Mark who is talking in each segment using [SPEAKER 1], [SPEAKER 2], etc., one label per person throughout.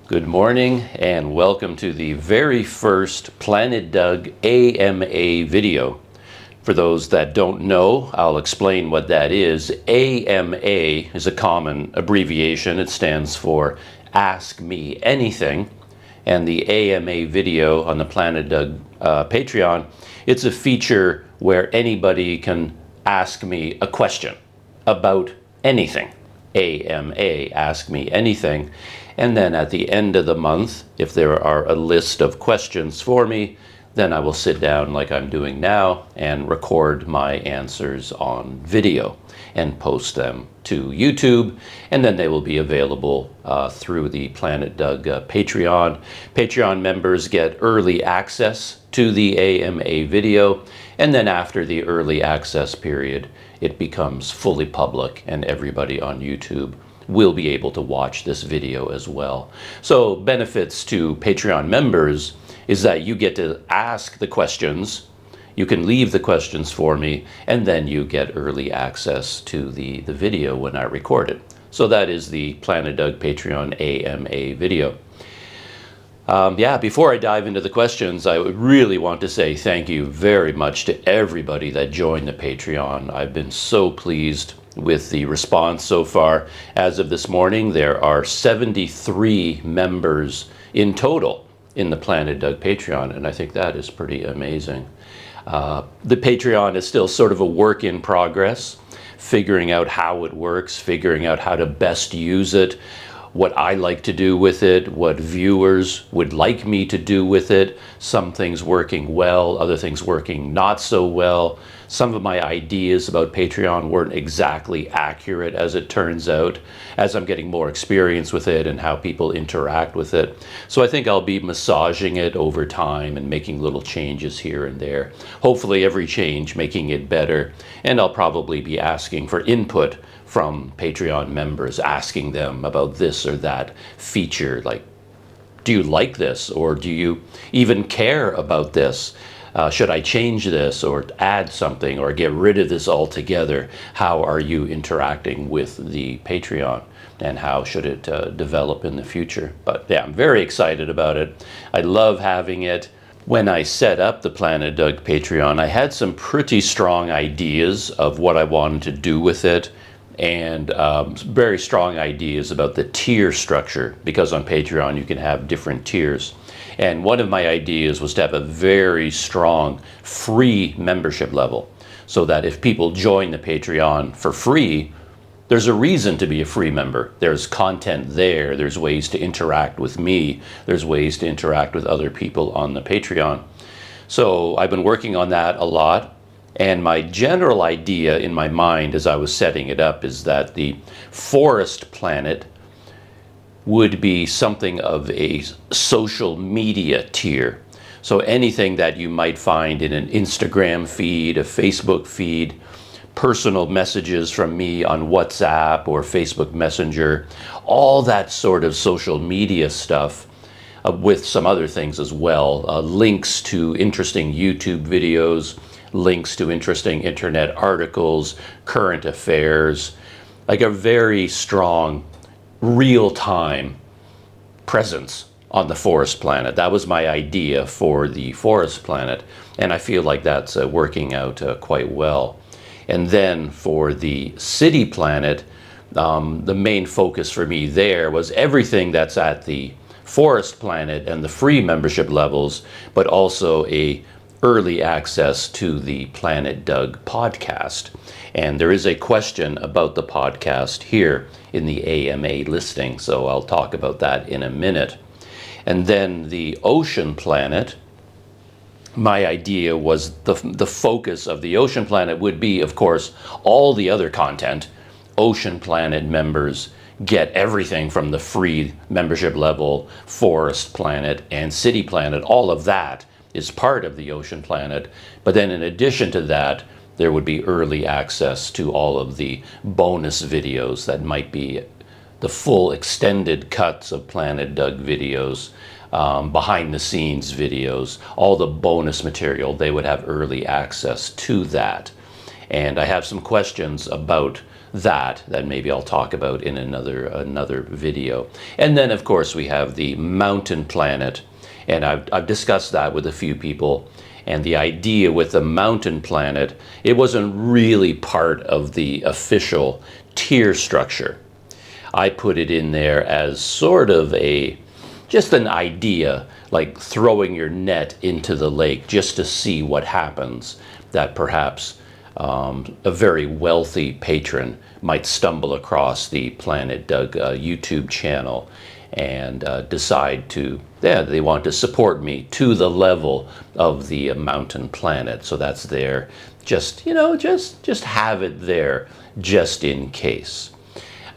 [SPEAKER 1] Good morning and welcome to the very first Planet Doug AMA video. For those that don't know, I'll explain what that is. AMA is a common abbreviation. It stands for Ask Me Anything. And the AMA video on the Planet Doug Patreon, it's a feature where anybody can ask me a question about anything. AMA, Ask Me Anything. And then at the end of the month, if there are a list of questions for me, then I will sit down like I'm doing now and record my answers on video and post them to YouTube. And then they will be available through the Planet Doug Patreon. Patreon members get early access to the AMA video. And then after the early access period, it becomes fully public and everybody on YouTube will be able to watch this video as well. So benefits to Patreon members is that you get to ask the questions, you can leave the questions for me, and then you get early access to the video when I record it. So that is the Planet Doug Patreon AMA video. Before I dive into the questions, I would really want to say thank you very much to everybody that joined the Patreon. I've been so pleased with the response so far. As of this morning, there are 73 members in total in the Planet Doug Patreon, and I think that is pretty amazing. The Patreon is still sort of a work in progress, figuring out how it works, figuring out how to best use it, what I like to do with it, what viewers would like me to do with it. Some things working well, other things working not so well. Some of my ideas about Patreon weren't exactly accurate, as it turns out, as I'm getting more experience with it and how people interact with it. So I think I'll be massaging it over time and making little changes here and there. Hopefully every change making it better. And I'll probably be asking for input from Patreon members, asking them about this or that feature, like, do you like this, or do you even care about this? Should I change this or add something or get rid of this altogether? How are you interacting with the Patreon, and how should it develop in the future? But yeah, I'm very excited about it. I love having it. When I set up the Planet Doug Patreon, I had some pretty strong ideas of what I wanted to do with it, and very strong ideas about the tier structure, because on Patreon you can have different tiers. And one of my ideas was to have a very strong free membership level, so that if people join the Patreon for free, there's a reason to be a free member. There's content there, there's ways to interact with me, there's ways to interact with other people on the Patreon. So I've been working on that a lot. And my general idea in my mind as I was setting it up is that the forest planet would be something of a social media tier. So anything that you might find in an Instagram feed, a Facebook feed, personal messages from me on WhatsApp or Facebook Messenger, all that sort of social media stuff, with some other things as well, links to interesting YouTube videos, links to interesting internet articles, current affairs, like a very strong real-time presence on the forest planet. That was my idea for the forest planet, and I feel like that's working out quite well. And then for the city planet, the main focus for me there was everything that's at the forest planet and the free membership levels, but also a early access to the Planet Doug podcast. And there is a question about the podcast here in the AMA listing, so I'll talk about that in a minute. And then the ocean planet, my idea was the focus of the ocean planet would be, of course, all the other content. Ocean planet members get everything from the free membership level, forest planet, and city planet. All of that is part of the ocean planet. But then in addition to that, there would be early access to all of the bonus videos that might be the full extended cuts of Planet Doug videos, behind the scenes videos, all the bonus material. They would have early access to that. And I have some questions about that maybe I'll talk about in another video. And then of course we have the mountain planet, and I've discussed that with a few people. And the idea with the mountain planet, it wasn't really part of the official tier structure. I put it in there as sort of just an idea, like throwing your net into the lake just to see what happens, that perhaps a very wealthy patron might stumble across the Planet Doug YouTube channel and decide to, they want to support me to the level of the mountain planet. So that's there, just have it there just in case.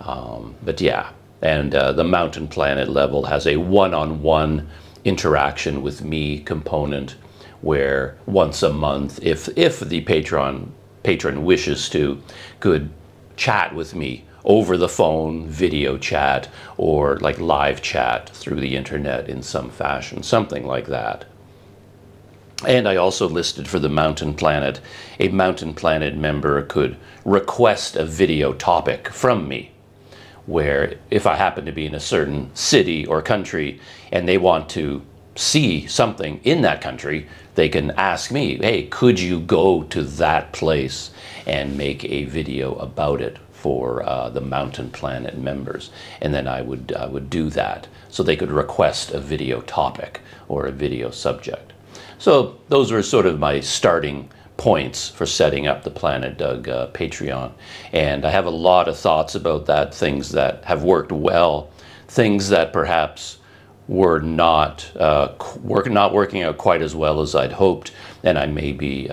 [SPEAKER 1] But yeah, and the mountain planet level has a one-on-one interaction with me component, where once a month, if the patron wishes to, could chat with me over the phone, video chat, or like live chat through the internet in some fashion, something like that. And I also listed for the mountain planet, a mountain planet member could request a video topic from me, where if I happen to be in a certain city or country and they want to see something in that country, they can ask me, hey, could you go to that place and make a video about it for the mountain planet members? And then I would do that. So they could request a video topic or a video subject. So those were sort of my starting points for setting up the Planet Doug Patreon. And I have a lot of thoughts about that, things that have worked well, things that perhaps were not working out quite as well as I'd hoped, and I may be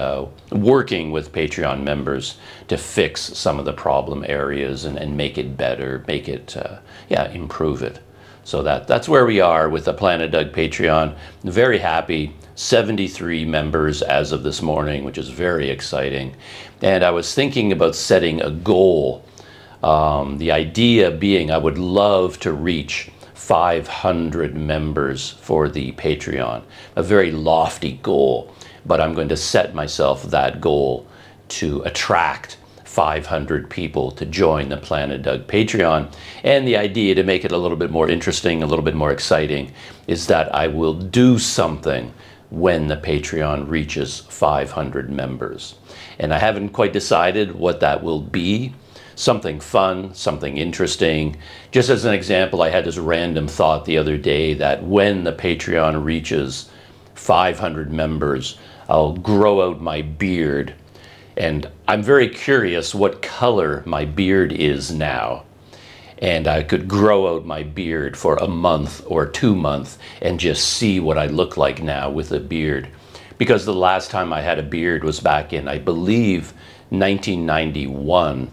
[SPEAKER 1] working with Patreon members to fix some of the problem areas and make it better, make it, improve it. So that's where we are with the Planet Doug Patreon. Very happy. 73 members as of this morning, which is very exciting. And I was thinking about setting a goal. The idea being I would love to reach 500 members for the Patreon. A very lofty goal, but I'm going to set myself that goal to attract 500 people to join the Planet Doug Patreon. And the idea, to make it a little bit more interesting, a little bit more exciting, is that I will do something when the Patreon reaches 500 members. And I haven't quite decided what that will be. Something fun, something interesting. Just as an example, I had this random thought the other day that when the Patreon reaches 500 members, I'll grow out my beard. And I'm very curious what color my beard is now. And I could grow out my beard for a month or 2 months and just see what I look like now with a beard. Because the last time I had a beard was back in, I believe, 1991.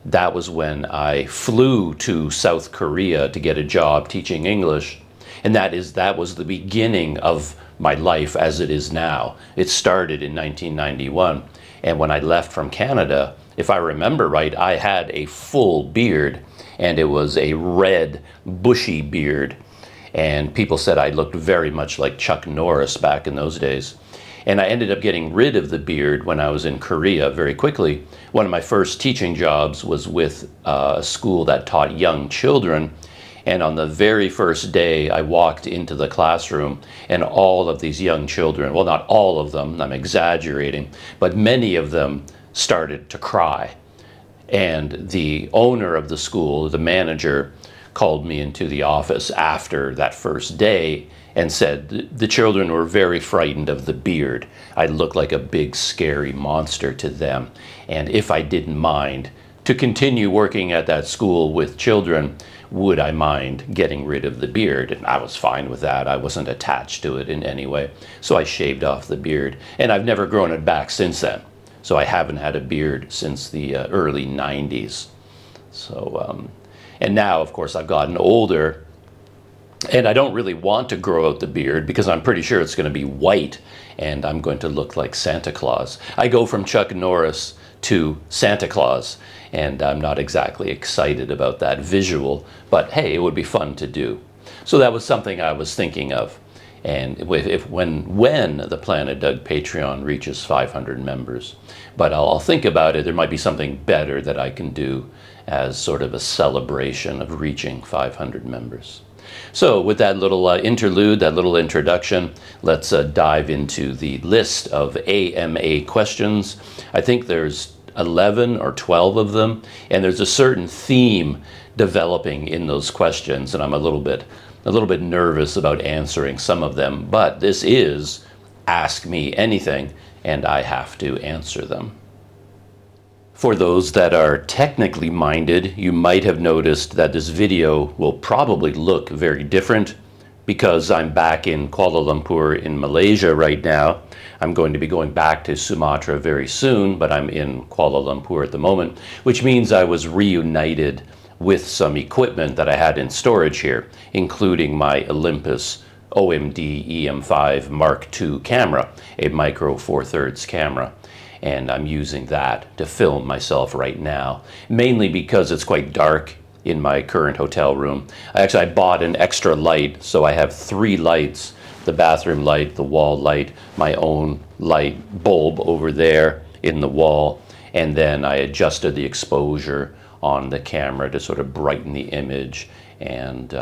[SPEAKER 1] That was when I flew to South Korea to get a job teaching English. And that was the beginning of my life as it is now. It started in 1991. And when I left from Canada, if I remember right, I had a full beard, and it was a red, bushy beard. And people said I looked very much like Chuck Norris back in those days. And I ended up getting rid of the beard when I was in Korea very quickly. One of my first teaching jobs was with a school that taught young children. And on the very first day, I walked into the classroom, and all of these young children, well, not all of them, I'm exaggerating, but many of them started to cry. And the owner of the school, the manager, called me into the office after that first day and said the children were very frightened of the beard. I looked like a big, scary monster to them. And if I didn't mind to continue working at that school with children, would I mind getting rid of the beard? And I was fine with that. I wasn't attached to it in any way. So I shaved off the beard. And I've never grown it back since then. So I haven't had a beard since the early 90s. So, and now, of course, I've gotten older. And I don't really want to grow out the beard because I'm pretty sure it's going to be white. And I'm going to look like Santa Claus. I go from Chuck Norris to Santa Claus. And I'm not exactly excited about that visual, but hey, it would be fun to do. So that was something I was thinking of. and when the Planet Doug Patreon reaches 500 members. But I'll think about it. There might be something better that I can do as sort of a celebration of reaching 500 members. So with that little interlude, that little introduction, let's dive into the list of AMA questions. I think there's 11 or 12 of them, and there's a certain theme developing in those questions, and I'm a little bit nervous about answering some of them, but this is Ask Me Anything, and I have to answer them. For those that are technically minded, you might have noticed that this video will probably look very different because I'm back in Kuala Lumpur in Malaysia right now. I'm going to be going back to Sumatra very soon, but I'm in Kuala Lumpur at the moment, which means I was reunited with some equipment that I had in storage here, including my Olympus OMD EM5 Mark II camera, a micro four thirds camera. And I'm using that to film myself right now, mainly because it's quite dark in my current hotel room. I bought an extra light, so I have 3 lights: the bathroom light, the wall light, my own light bulb over there in the wall, and then I adjusted the exposure on the camera to sort of brighten the image. And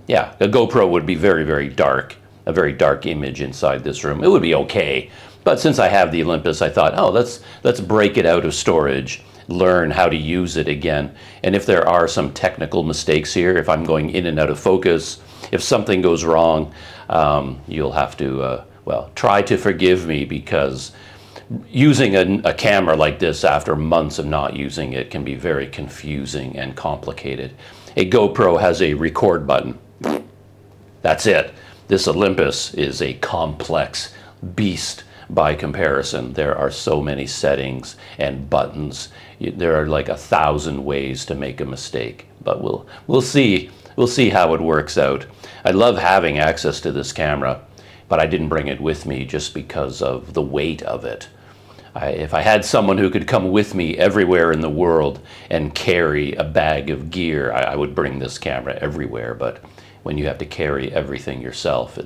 [SPEAKER 1] yeah, a GoPro would be very, very dark, a very dark image inside this room. It would be okay. But since I have the Olympus, I thought, oh, let's break it out of storage, learn how to use it again. And if there are some technical mistakes here, if I'm going in and out of focus, if something goes wrong, you'll have to, well, try to forgive me, because using a camera like this after months of not using it can be very confusing and complicated. A GoPro has a record button. That's it. This Olympus is a complex beast by comparison. There are so many settings and buttons. There are like 1,000 ways to make a mistake, but we'll see how it works out. I love having access to this camera, but I didn't bring it with me just because of the weight of it. If I had someone who could come with me everywhere in the world and carry a bag of gear, I would bring this camera everywhere. But when you have to carry everything yourself,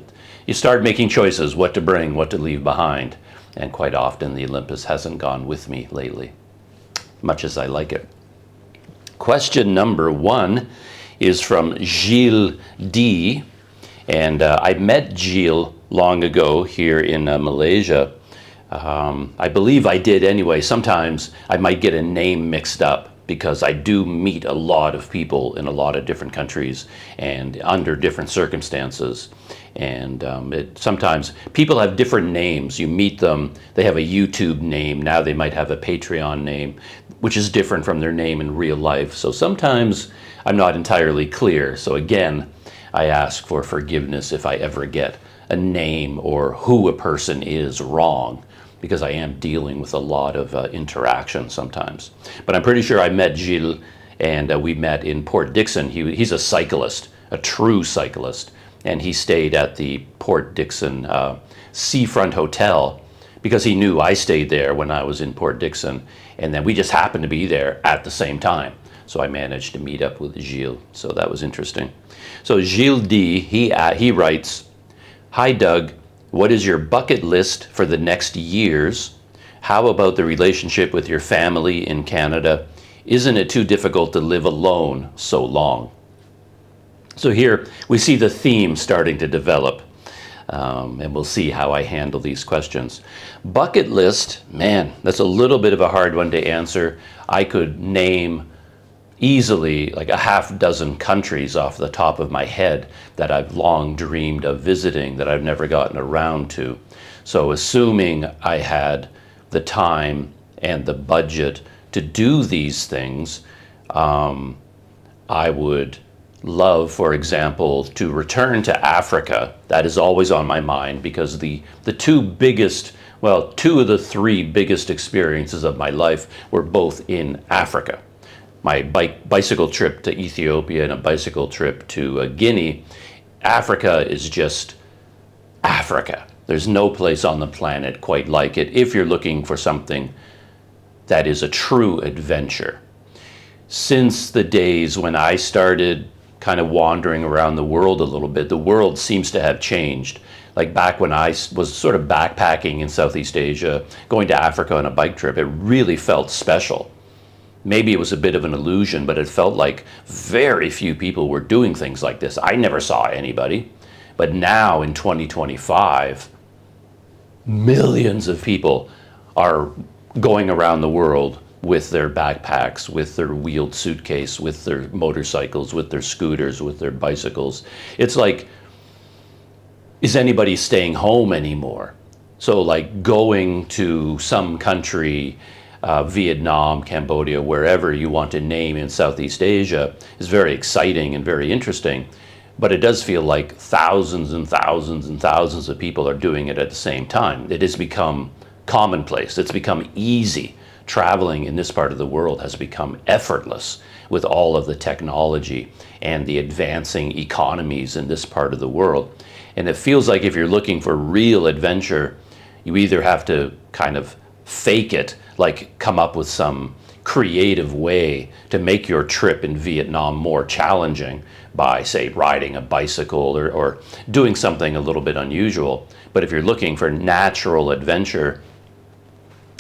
[SPEAKER 1] you start making choices, what to bring, what to leave behind. And quite often the Olympus hasn't gone with me lately, much as I like it. Question number 1 is from Gilles D. And I met Gilles long ago here in Malaysia. I believe I did anyway. Sometimes I might get a name mixed up, because I do meet a lot of people in a lot of different countries and under different circumstances. And sometimes people have different names. You meet them, they have a YouTube name. Now they might have a Patreon name, which is different from their name in real life. So sometimes I'm not entirely clear. So again, I ask for forgiveness if I ever get a name or who a person is wrong, because I am dealing with a lot of interaction sometimes. But I'm pretty sure I met Gilles, and we met in Port Dickson. He's a cyclist, a true cyclist, and he stayed at the Port Dickson Seafront Hotel because he knew I stayed there when I was in Port Dickson, and then we just happened to be there at the same time. So I managed to meet up with Gilles, so that was interesting. So Gilles D, he writes, "Hi Doug, what is your bucket list for the next years? How about the relationship with your family in Canada? Isn't it too difficult to live alone so long?" So here we see the theme starting to develop, and we'll see how I handle these questions. Bucket list, man, that's a little bit of a hard one to answer. I could name easily like a half dozen countries off the top of my head that I've long dreamed of visiting that I've never gotten around to. So assuming I had the time and the budget to do these things, I would love, for example, to return to Africa. That is always on my mind, because the two of the 3 biggest experiences of my life were both in Africa. My bicycle trip to Ethiopia and a bicycle trip to Guinea. Africa is just Africa. There's no place on the planet quite like it if you're looking for something that is a true adventure. Since the days when I started kind of wandering around the world a little bit. The world seems to have changed. Like back when I was sort of backpacking in Southeast Asia, going to Africa on a bike trip, it really felt special. Maybe it was a bit of an illusion, but it felt like very few people were doing things like this. I never saw anybody. But now in 2025, millions of people are going around the world with their backpacks, with their wheeled suitcase, with their motorcycles, with their scooters, with their bicycles. It's like, is anybody staying home anymore? So like going to some country, Vietnam, Cambodia, wherever you want to name in Southeast Asia, is very exciting and very interesting. But it does feel like thousands and thousands and thousands of people are doing it at the same time. It has become commonplace. It's become easy. Traveling in this part of the world has become effortless with all of the technology and the advancing economies in this part of the world. And it feels like if you're looking for real adventure, you either have to kind of fake it, like come up with some creative way to make your trip in Vietnam more challenging by, say, riding a bicycle or doing something a little bit unusual. But if you're looking for natural adventure,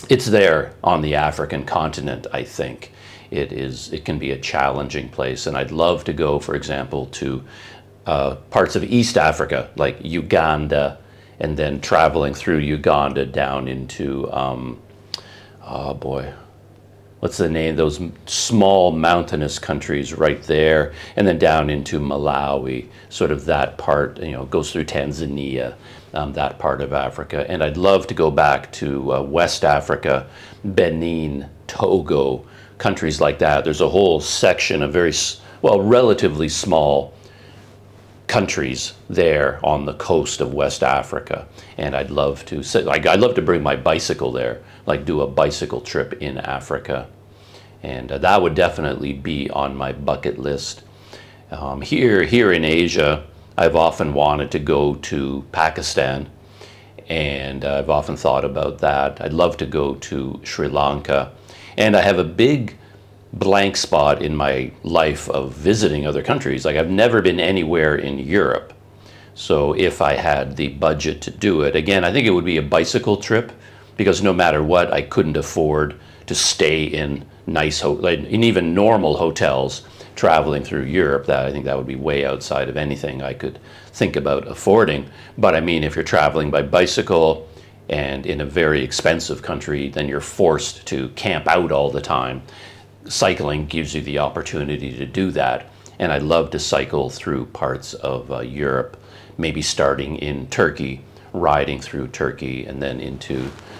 [SPEAKER 1] it's there on the African continent, I think. It can be a challenging place. And I'd love to go, for example, to parts of East Africa, like Uganda, and then traveling through Uganda down into, oh boy, what's the name? Those small mountainous countries right there, and then down into Malawi, sort of that part, goes through Tanzania, that part of Africa. And I'd love to go back to West Africa, Benin, Togo, countries like that. There's a whole section of relatively small countries there on the coast of West Africa, and I'd love to bring my bicycle there, like do a bicycle trip in Africa, and that would definitely be on my bucket list. Here in Asia, I've often wanted to go to Pakistan, and I've often thought about that. I'd love to go to Sri Lanka, and I have a big blank spot in my life of visiting other countries. Like I've never been anywhere in Europe. So if I had the budget to do it, again, I think it would be a bicycle trip, because no matter what, I couldn't afford to stay in in even normal hotels traveling through Europe. I think that would be way outside of anything I could think about affording. But I mean, if you're traveling by bicycle and in a very expensive country, then you're forced to camp out all the time. Cycling gives you the opportunity to do that, and I'd love to cycle through parts of Europe, maybe starting in Turkey, riding through Turkey, and then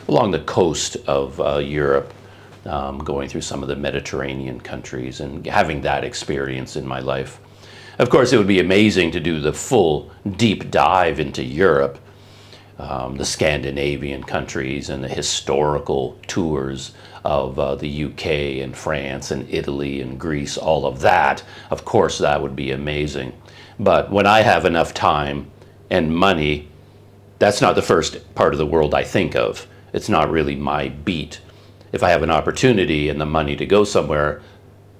[SPEAKER 1] along the coast of Europe, going through some of the Mediterranean countries and having that experience in my life. Of course, it would be amazing to do the full deep dive into Europe, the Scandinavian countries and the historical tours of the UK and France and Italy and Greece, all of that. Of course, that would be amazing. But when I have enough time and money, that's not the first part of the world I think of. It's not really my beat. If I have an opportunity and the money to go somewhere,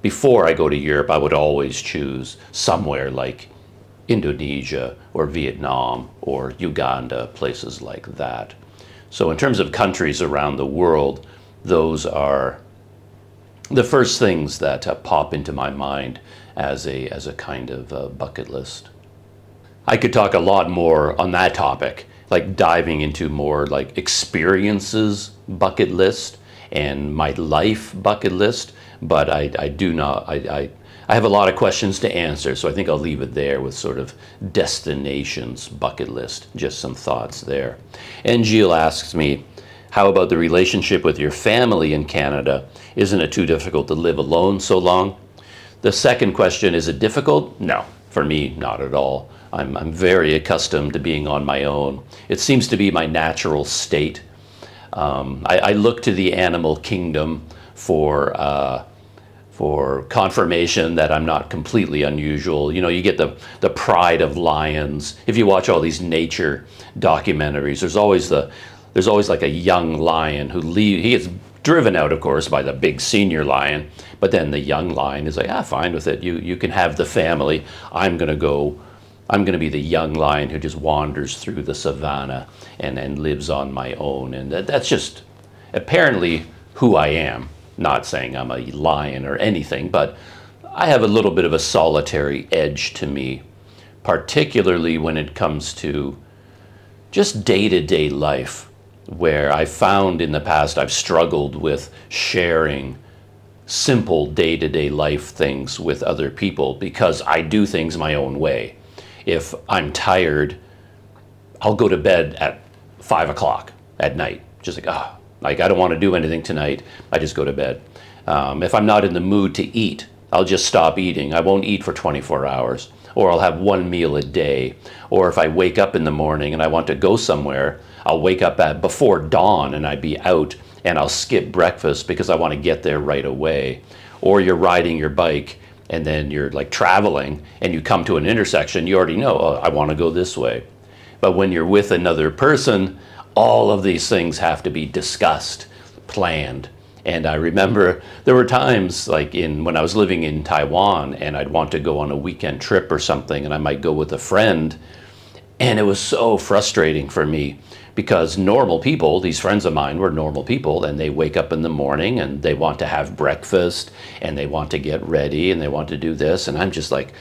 [SPEAKER 1] before I go to Europe, I would always choose somewhere like Indonesia or Vietnam or Uganda, places like that. So in terms of countries around the world, those are the first things that pop into my mind as a kind of bucket list. I could talk a lot more on that topic, like diving into more like experiences bucket list and my life bucket list, but I have a lot of questions to answer, so I think I'll leave it there with sort of destinations bucket list, just some thoughts there. And Gilles asks me, how about the relationship with your family in Canada? Isn't it too difficult to live alone so long? The second question, is it difficult? No, for me, not at all. I'm very accustomed to being on my own. It seems to be my natural state. I look to the animal kingdom for confirmation that I'm not completely unusual. You get the pride of lions. If you watch all these nature documentaries, there's always like a young lion he gets driven out, of course, by the big senior lion. But then the young lion is like, fine with it. You can have the family. I'm going to be the young lion who just wanders through the savannah and lives on my own. And that's just apparently who I am. Not saying I'm a lion or anything, but I have a little bit of a solitary edge to me, particularly when it comes to just day-to-day life, where I found in the past I've struggled with sharing simple day-to-day life things with other people because I do things my own way. If I'm tired, I'll go to bed at 5 o'clock at night, just like I don't want to do anything tonight, I just go to bed. If I'm not in the mood to eat, I'll just stop eating. I won't eat for 24 hours, or I'll have one meal a day. Or if I wake up in the morning and I want to go somewhere, I'll wake up before dawn and I'd be out, and I'll skip breakfast because I want to get there right away. Or you're riding your bike and then you're like traveling and you come to an intersection, you already know, I want to go this way. But when you're with another person, all of these things have to be discussed, planned. And I remember there were times like when I was living in Taiwan and I'd want to go on a weekend trip or something, and I might go with a friend, and it was so frustrating for me because normal people, these friends of mine were normal people, and they wake up in the morning and they want to have breakfast and they want to get ready and they want to do this, and I'm just like,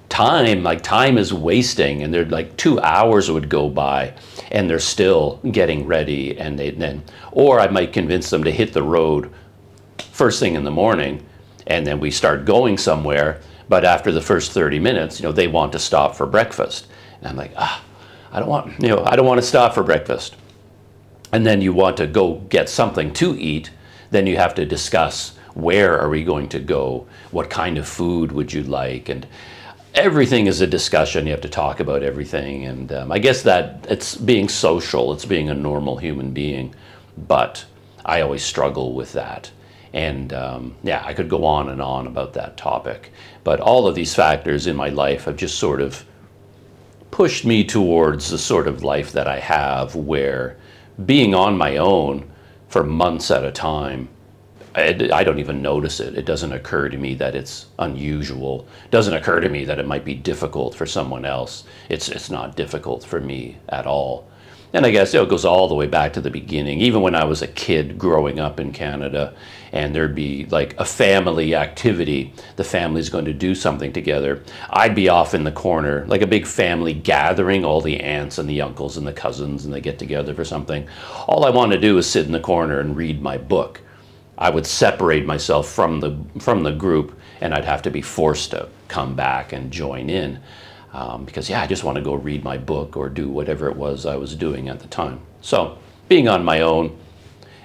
[SPEAKER 1] time is wasting, and they're like 2 hours would go by and they're still getting ready, or I might convince them to hit the road first thing in the morning, and then we start going somewhere, but after the first 30 minutes, they want to stop for breakfast. And I'm like, I don't want to stop for breakfast. And then you want to go get something to eat, then you have to discuss, where are we going to go? What kind of food would you like? And everything is a discussion. You have to talk about everything. And I guess that it's being social, it's being a normal human being. But I always struggle with that. And I could go on and on about that topic. But all of these factors in my life have just sort of pushed me towards the sort of life that I have, where being on my own for months at a time, I don't even notice it. It doesn't occur to me that it's unusual. It doesn't occur to me that it might be difficult for someone else. It's not difficult for me at all. And I guess it goes all the way back to the beginning. Even when I was a kid growing up in Canada, and there'd be like a family activity, the family's going to do something together, I'd be off in the corner, like a big family gathering, all the aunts and the uncles and the cousins, and they get together for something. All I want to do is sit in the corner and read my book. I would separate myself from the group, and I'd have to be forced to come back and join in. Because I just want to go read my book or do whatever it was I was doing at the time. So being on my own,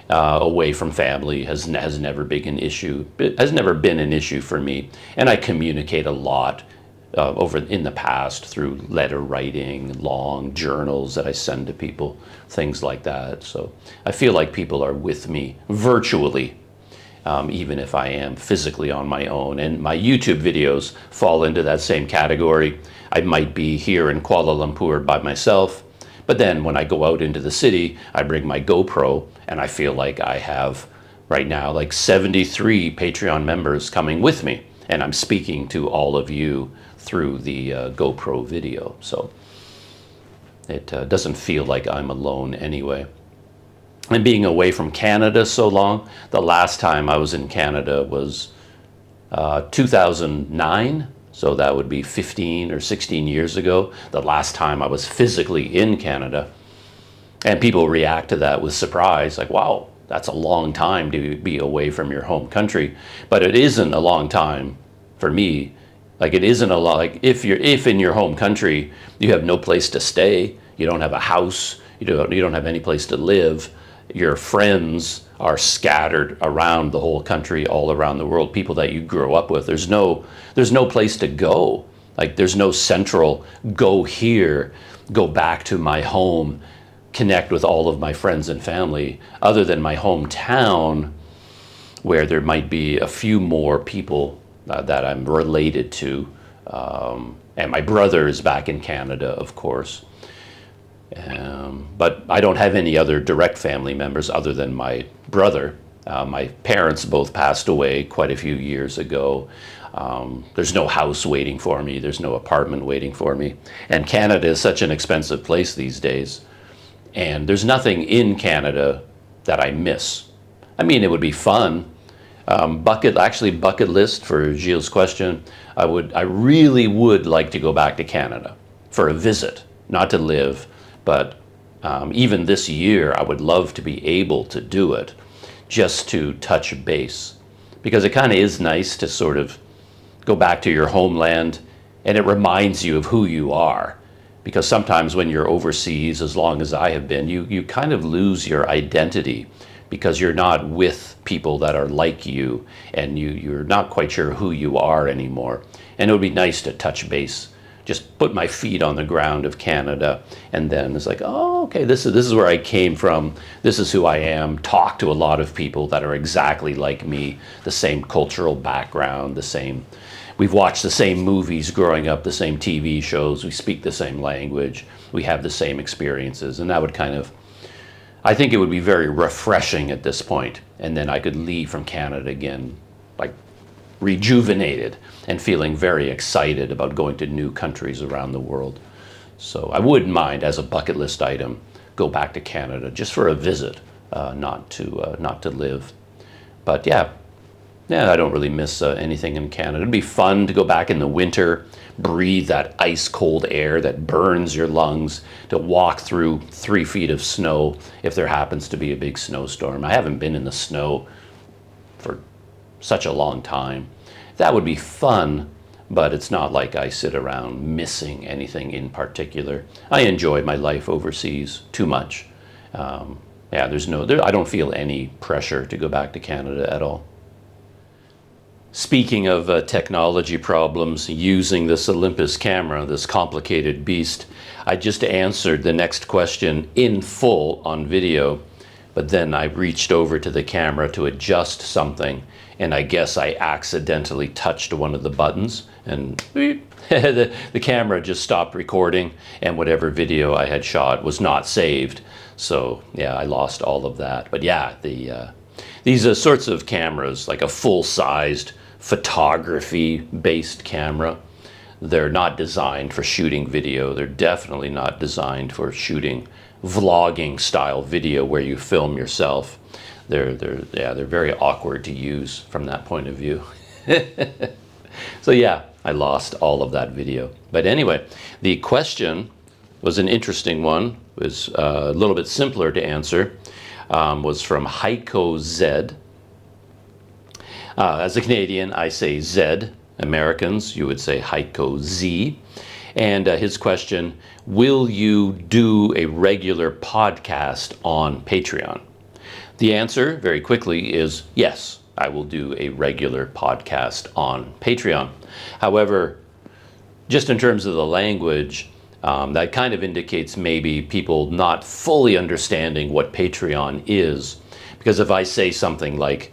[SPEAKER 1] away from family, has never been an issue. It has never been an issue for me, and I communicate a lot in the past through letter writing, long journals that I send to people, things like that. So I feel like people are with me virtually, even if I am physically on my own. And my YouTube videos fall into that same category. I might be here in Kuala Lumpur by myself, but then when I go out into the city, I bring my GoPro, and I feel like I have right now like 73 Patreon members coming with me, and I'm speaking to all of you through the GoPro video. So it doesn't feel like I'm alone anyway. And being away from Canada so long, the last time I was in Canada was 2009. So that would be 15 or 16 years ago, the last time I was physically in Canada. And people react to that with surprise, like, wow, that's a long time to be away from your home country. But it isn't a long time for me. Like, it isn't a lot. Like, if in your home country you have no place to stay, you don't have a house, you don't have any place to live, your friends are scattered around the whole country, all around the world, people that you grew up with. There's no place to go. Like, there's no central go here, go back to my home, connect with all of my friends and family, other than my hometown, where there might be a few more people that I'm related to. And my brother is back in Canada, of course. But I don't have any other direct family members other than my brother. My parents both passed away quite a few years ago. There's no house waiting for me. There's no apartment waiting for me. And Canada is such an expensive place these days. And there's nothing in Canada that I miss. I mean, it would be fun. Bucket list for Gilles' question. I really would like to go back to Canada for a visit, not to live, but even this year, I would love to be able to do it just to touch base, because it kind of is nice to sort of go back to your homeland, and it reminds you of who you are. Because sometimes when you're overseas, as long as I have been, you kind of lose your identity because you're not with people that are like you, and you're not quite sure who you are anymore. And it would be nice to touch base, just put my feet on the ground of Canada, and then it's like, oh, okay, this is where I came from, this is who I am, talk to a lot of people that are exactly like me, the same cultural background, we've watched the same movies growing up, the same TV shows, we speak the same language, we have the same experiences, and that would kind of, I think it would be very refreshing at this point, and then I could leave from Canada again, like rejuvenated and feeling very excited about going to new countries around the world. So I wouldn't mind, as a bucket list item, go back to Canada just for a visit, not to live. But yeah, I don't really miss anything in Canada. It'd be fun to go back in the winter, breathe that ice cold air that burns your lungs, to walk through 3 feet of snow if there happens to be a big snowstorm. I haven't been in the snow for such a long time. That would be fun, but it's not like I sit around missing anything in particular. I enjoy my life overseas too much. I don't feel any pressure to go back to Canada at all. Speaking of technology problems using this Olympus camera, this complicated beast, I just answered the next question in full on video, but then I reached over to the camera to adjust something, and I guess I accidentally touched one of the buttons, and the camera just stopped recording, and whatever video I had shot was not saved. So yeah, I lost all of that. But yeah, these are sorts of cameras, like a full-sized photography-based camera, they're not designed for shooting video. They're definitely not designed for shooting vlogging style video where you film yourself. They're very awkward to use from that point of view. So yeah, I lost all of that video. But anyway, the question was an interesting one. It was a little bit simpler to answer. Was from Heiko Z. As a Canadian, I say Z. Americans, you would say Heiko Z. And his question, will you do a regular podcast on Patreon? The answer, very quickly, is yes, I will do a regular podcast on Patreon. However, just in terms of the language, that kind of indicates maybe people not fully understanding what Patreon is. Because if I say something like,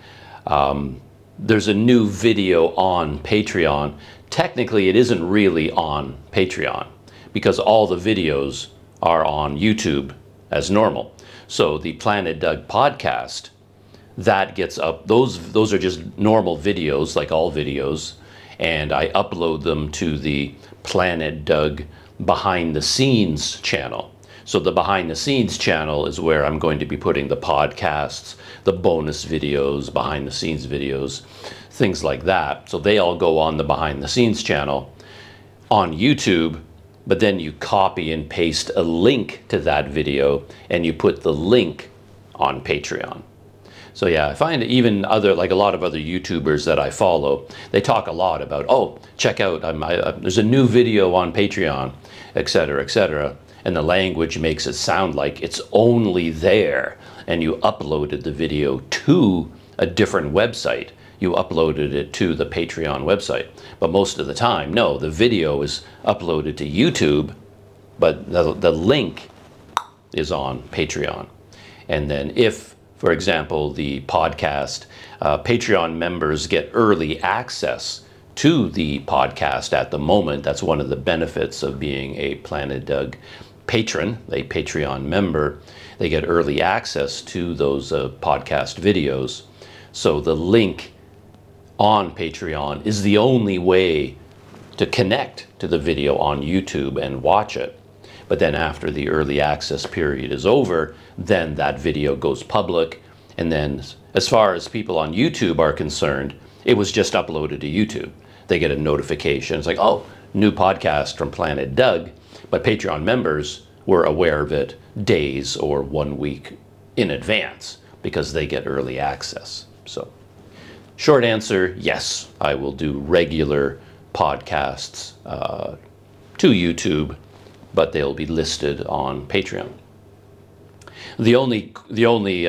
[SPEAKER 1] there's a new video on Patreon, technically it isn't really on Patreon, because all the videos are on YouTube as normal. So the Planet Doug podcast, that gets up, those are just normal videos, like all videos, and I upload them to the Planet Doug behind the scenes channel. So the behind the scenes channel is where I'm going to be putting the podcasts, the bonus videos, behind the scenes videos, things like that. So they all go on the behind the scenes channel on YouTube, but then you copy and paste a link to that video and you put the link on Patreon. So yeah, I find even like a lot of other YouTubers that I follow, they talk a lot about, oh, check out, there's a new video on Patreon, etc., etc. And the language makes it sound like it's only there and you uploaded the video to a different website. You uploaded it to the Patreon website. But most of the time, no, the video is uploaded to YouTube, but the link is on Patreon. And then if, for example, the podcast, Patreon members get early access to the podcast at the moment. That's one of the benefits of being a Planet Doug patron, a Patreon member, they get early access to those podcast videos. So the link on Patreon is the only way to connect to the video on YouTube and watch it. But then after the early access period is over, then that video goes public. And then as far as people on YouTube are concerned, it was just uploaded to YouTube. They get a notification. It's like, oh, new podcast from Planet Doug. But Patreon members were aware of it days or 1 week in advance because they get early access. So short answer, yes, I will do regular podcasts to YouTube, but they'll be listed on Patreon. The only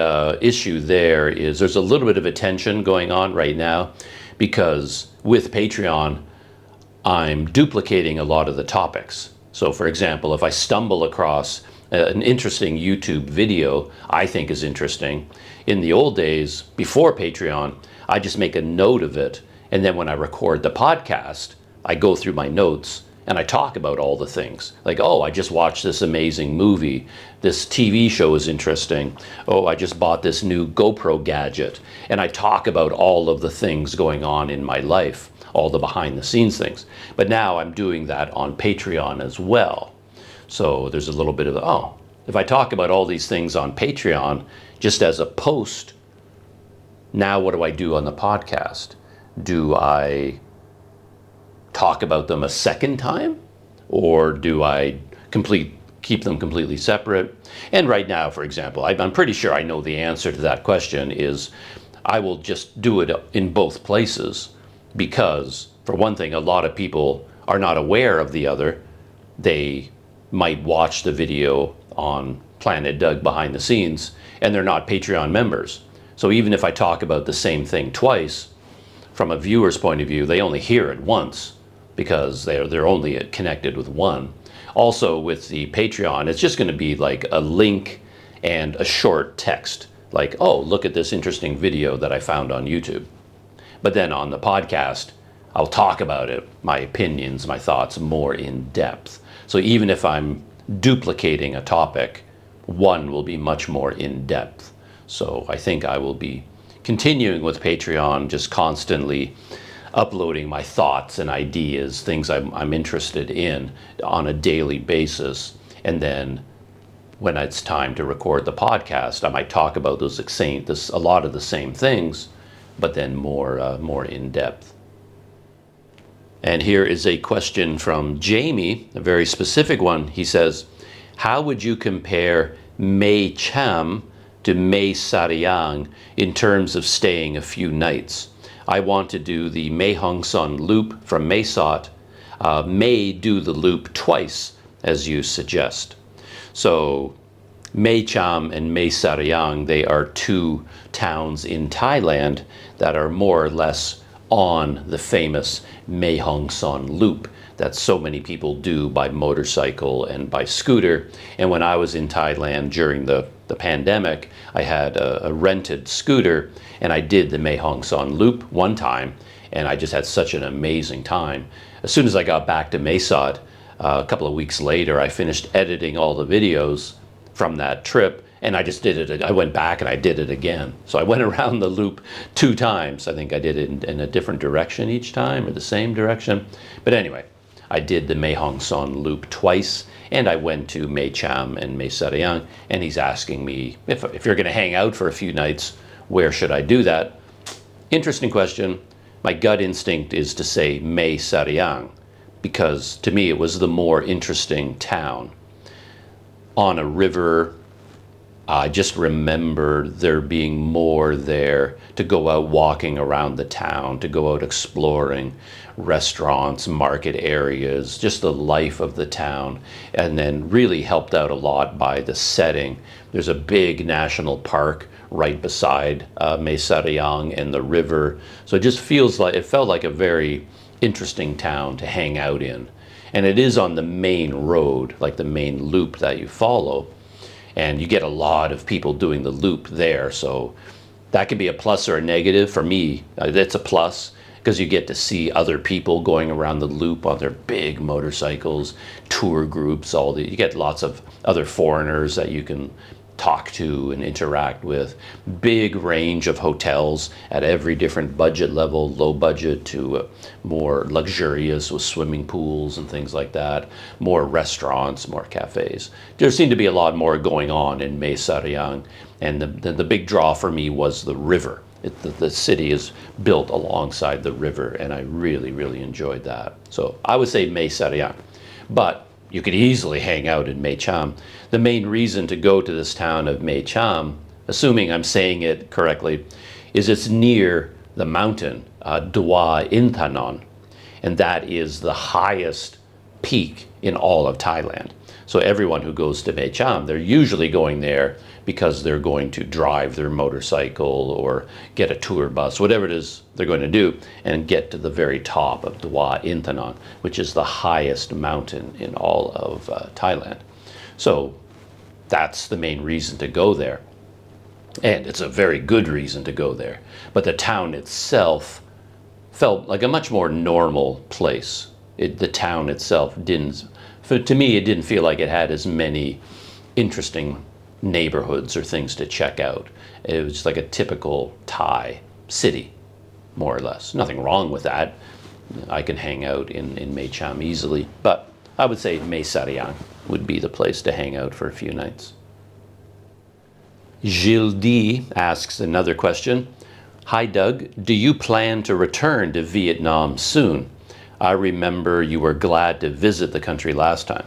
[SPEAKER 1] issue there is there's a little bit of a tension going on right now, because with Patreon, I'm duplicating a lot of the topics. So for example, if I stumble across an interesting YouTube video I think is interesting, in the old days, before Patreon, I just make a note of it, and then when I record the podcast, I go through my notes and I talk about all the things. Like, oh, I just watched this amazing movie. This TV show is interesting. Oh, I just bought this new GoPro gadget. And I talk about all of the things going on in my life, all the behind the scenes things. But now I'm doing that on Patreon as well. So there's a little bit of, oh, if I talk about all these things on Patreon just as a post, now what do I do on the podcast? Do I talk about them a second time, or do I keep them completely separate? And right now, for example, I'm pretty sure I know the answer to that question is I will just do it in both places, because for one thing, a lot of people are not aware of the other. They might watch the video on Planet Doug behind the scenes and they're not Patreon members. So even if I talk about the same thing twice, from a viewer's point of view, they only hear it once because they're only connected with one. Also with the Patreon, it's just going to be like a link and a short text, like, oh, look at this interesting video that I found on YouTube. But then on the podcast, I'll talk about it, my opinions, my thoughts, more in depth. So even if I'm duplicating a topic, one will be much more in depth. So I think I will be continuing with Patreon, just constantly uploading my thoughts and ideas, things I'm interested in on a daily basis. And then when it's time to record the podcast, I might talk about a lot of the same things, but then more in depth. And here is a question from Jamie, a very specific one. He says, how would you compare Mae Cham to Mae Sariang in terms of staying a few nights? I want to do the Mae Hong Son loop from Mae Sot. May do the loop twice, as you suggest. So Mae Cham and Mae Sariang, they are two towns in Thailand that are more or less on the famous Mae Hong Son loop that so many people do by motorcycle and by scooter. And when I was in Thailand during the pandemic, I had a rented scooter and I did the Mae Hong Son loop one time, and I just had such an amazing time. As soon as I got back to Mae Sot, a couple of weeks later, I finished editing all the videos from that trip, and I just did it. I went back and I did it again. So I went around the loop 2 times. I think I did it in a different direction each time, or the same direction. But anyway, I did the Mae Hong Son loop twice, and I went to Mae Cham and Mae Sariang, and he's asking me, if you're going to hang out for a few nights, where should I do that? Interesting question. My gut instinct is to say Mae Sariang, because to me it was the more interesting town. On a river, I just remember there being more there, to go out walking around the town, to go out exploring restaurants, market areas, just the life of the town, and then really helped out a lot by the setting. There's a big national park right beside Mae Sariang and the river. So it felt like a very interesting town to hang out in. And it is on the main road, like the main loop that you follow. And you get a lot of people doing the loop there. So that could be a plus or a negative. For me, that's a plus. because you get to see other people going around the loop on their big motorcycles, tour groups, you get lots of other foreigners that you can talk to and interact with. Big range of hotels at every different budget level, low budget to more luxurious with swimming pools and things like that, more restaurants, more cafes. There seemed to be a lot more going on in Mae Sariang, and the big draw for me was the river. The city is built alongside the river, and I really, really enjoyed that. So I would say Mae Sariang, but you could easily hang out in Mae Cham. The main reason to go to this town of Mae Cham, assuming I'm saying it correctly, is it's near the mountain, Dua Inthanon, and that is the highest peak in all of Thailand. So everyone who goes to Mae Cham, they're usually going there because they're going to drive their motorcycle or get a tour bus, whatever it is they're going to do, and get to the very top of Dua Inthanon, which is the highest mountain in all of Thailand. So that's the main reason to go there. And it's a very good reason to go there. But the town itself felt like a much more normal place. The town itself to me, it didn't feel like it had as many interesting neighborhoods or things to check out. It was just like a typical Thai city, more or less. Nothing wrong with that. I can hang out in Mae Cham easily, but I would say Mae Sariang would be the place to hang out for a few nights. Gilles D asks another question. Hi Doug, do you plan to return to Vietnam soon? I remember you were glad to visit the country last time.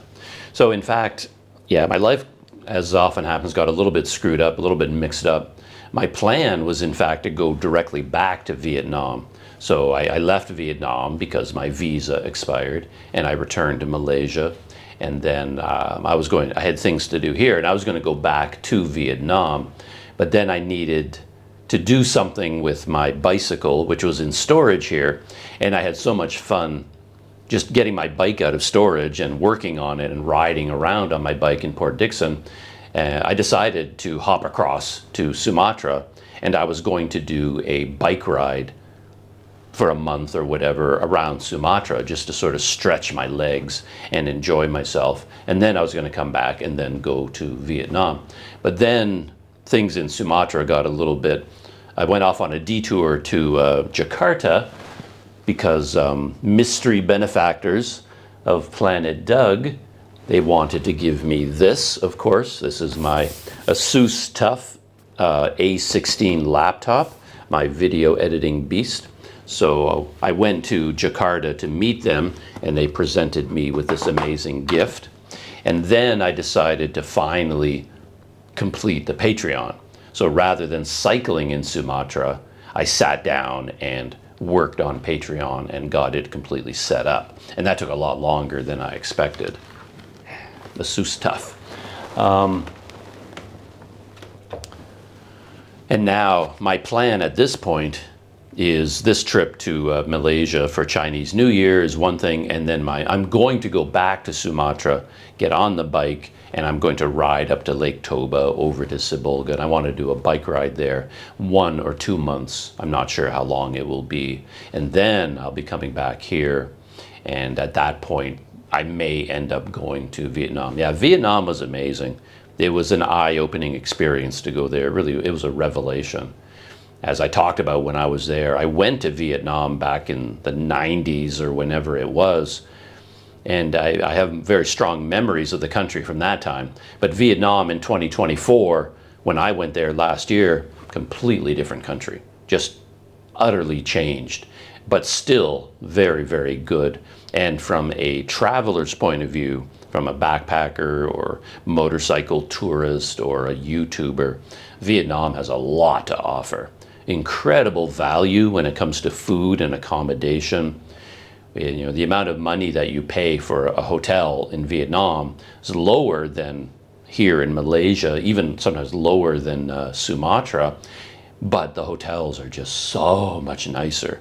[SPEAKER 1] So in fact, yeah, my life, as often happens, got a little bit screwed up, a little bit mixed up. My plan was in fact to go directly back to Vietnam. So I left Vietnam because my visa expired, and I returned to Malaysia. And then I had things to do here, and I was going to go back to Vietnam. But then I needed to do something with my bicycle, which was in storage here. And I had so much fun just getting my bike out of storage and working on it and riding around on my bike in Port Dickson. I decided to hop across to Sumatra, and I was going to do a bike ride for a month or whatever around Sumatra, just to sort of stretch my legs and enjoy myself. And then I was going to come back and then go to Vietnam. But then things in Sumatra got a little bit, I went off on a detour to Jakarta because mystery benefactors of Planet Doug, they wanted to give me this, of course. This is my Asus TUF A16 laptop, my video editing beast. So I went to Jakarta to meet them, and they presented me with this amazing gift. And then I decided to finally complete the Patreon. So rather than cycling in Sumatra, I sat down and worked on Patreon and got it completely set up. And that took a lot longer than I expected. Asus TUF. And now my plan at this point is this trip to Malaysia for Chinese New Year is one thing, and then I'm going to go back to Sumatra, get on the bike, and I'm going to ride up to Lake Toba over to Sibolga, and I want to do a bike ride there 1 or 2 months. I'm not sure how long it will be. And then I'll be coming back here, and at that point, I may end up going to Vietnam. Yeah, Vietnam was amazing. It was an eye-opening experience to go there. Really, it was a revelation. As I talked about when I was there, I went to Vietnam back in the 90s or whenever it was, and I have very strong memories of the country from that time. But Vietnam in 2024, when I went there last year, completely different country, just utterly changed, but still very, very good. And from a traveler's point of view, from a backpacker or motorcycle tourist or a YouTuber, Vietnam has a lot to offer. Incredible value when it comes to food and accommodation. You know, the amount of money that you pay for a hotel in Vietnam is lower than here in Malaysia, even sometimes lower than Sumatra, but the hotels are just so much nicer.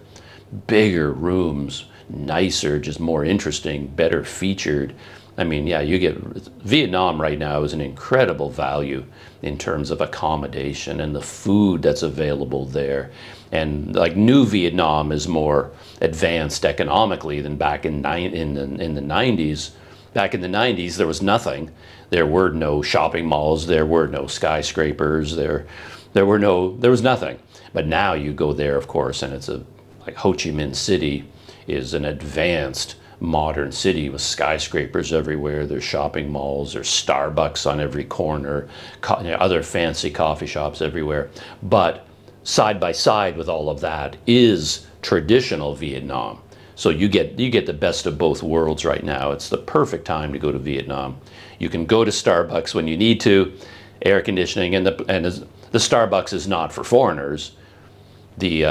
[SPEAKER 1] Bigger rooms, nicer, just more interesting, better featured. I mean, yeah, you get Vietnam right now is an incredible value in terms of accommodation and the food that's available there. And like new Vietnam is more advanced economically than back in the 90s. Back in the 90s, there was nothing. There were no shopping malls. There were no skyscrapers. There was nothing. But now you go there, of course, and it's like Ho Chi Minh City is an advanced modern city with skyscrapers everywhere. There's shopping malls, there's Starbucks on every corner, other fancy coffee shops everywhere. But side by side with all of that is traditional Vietnam. So you get the best of both worlds right now. It's the perfect time to go to Vietnam. You can go to Starbucks when you need to, air conditioning, and the Starbucks is not for foreigners. The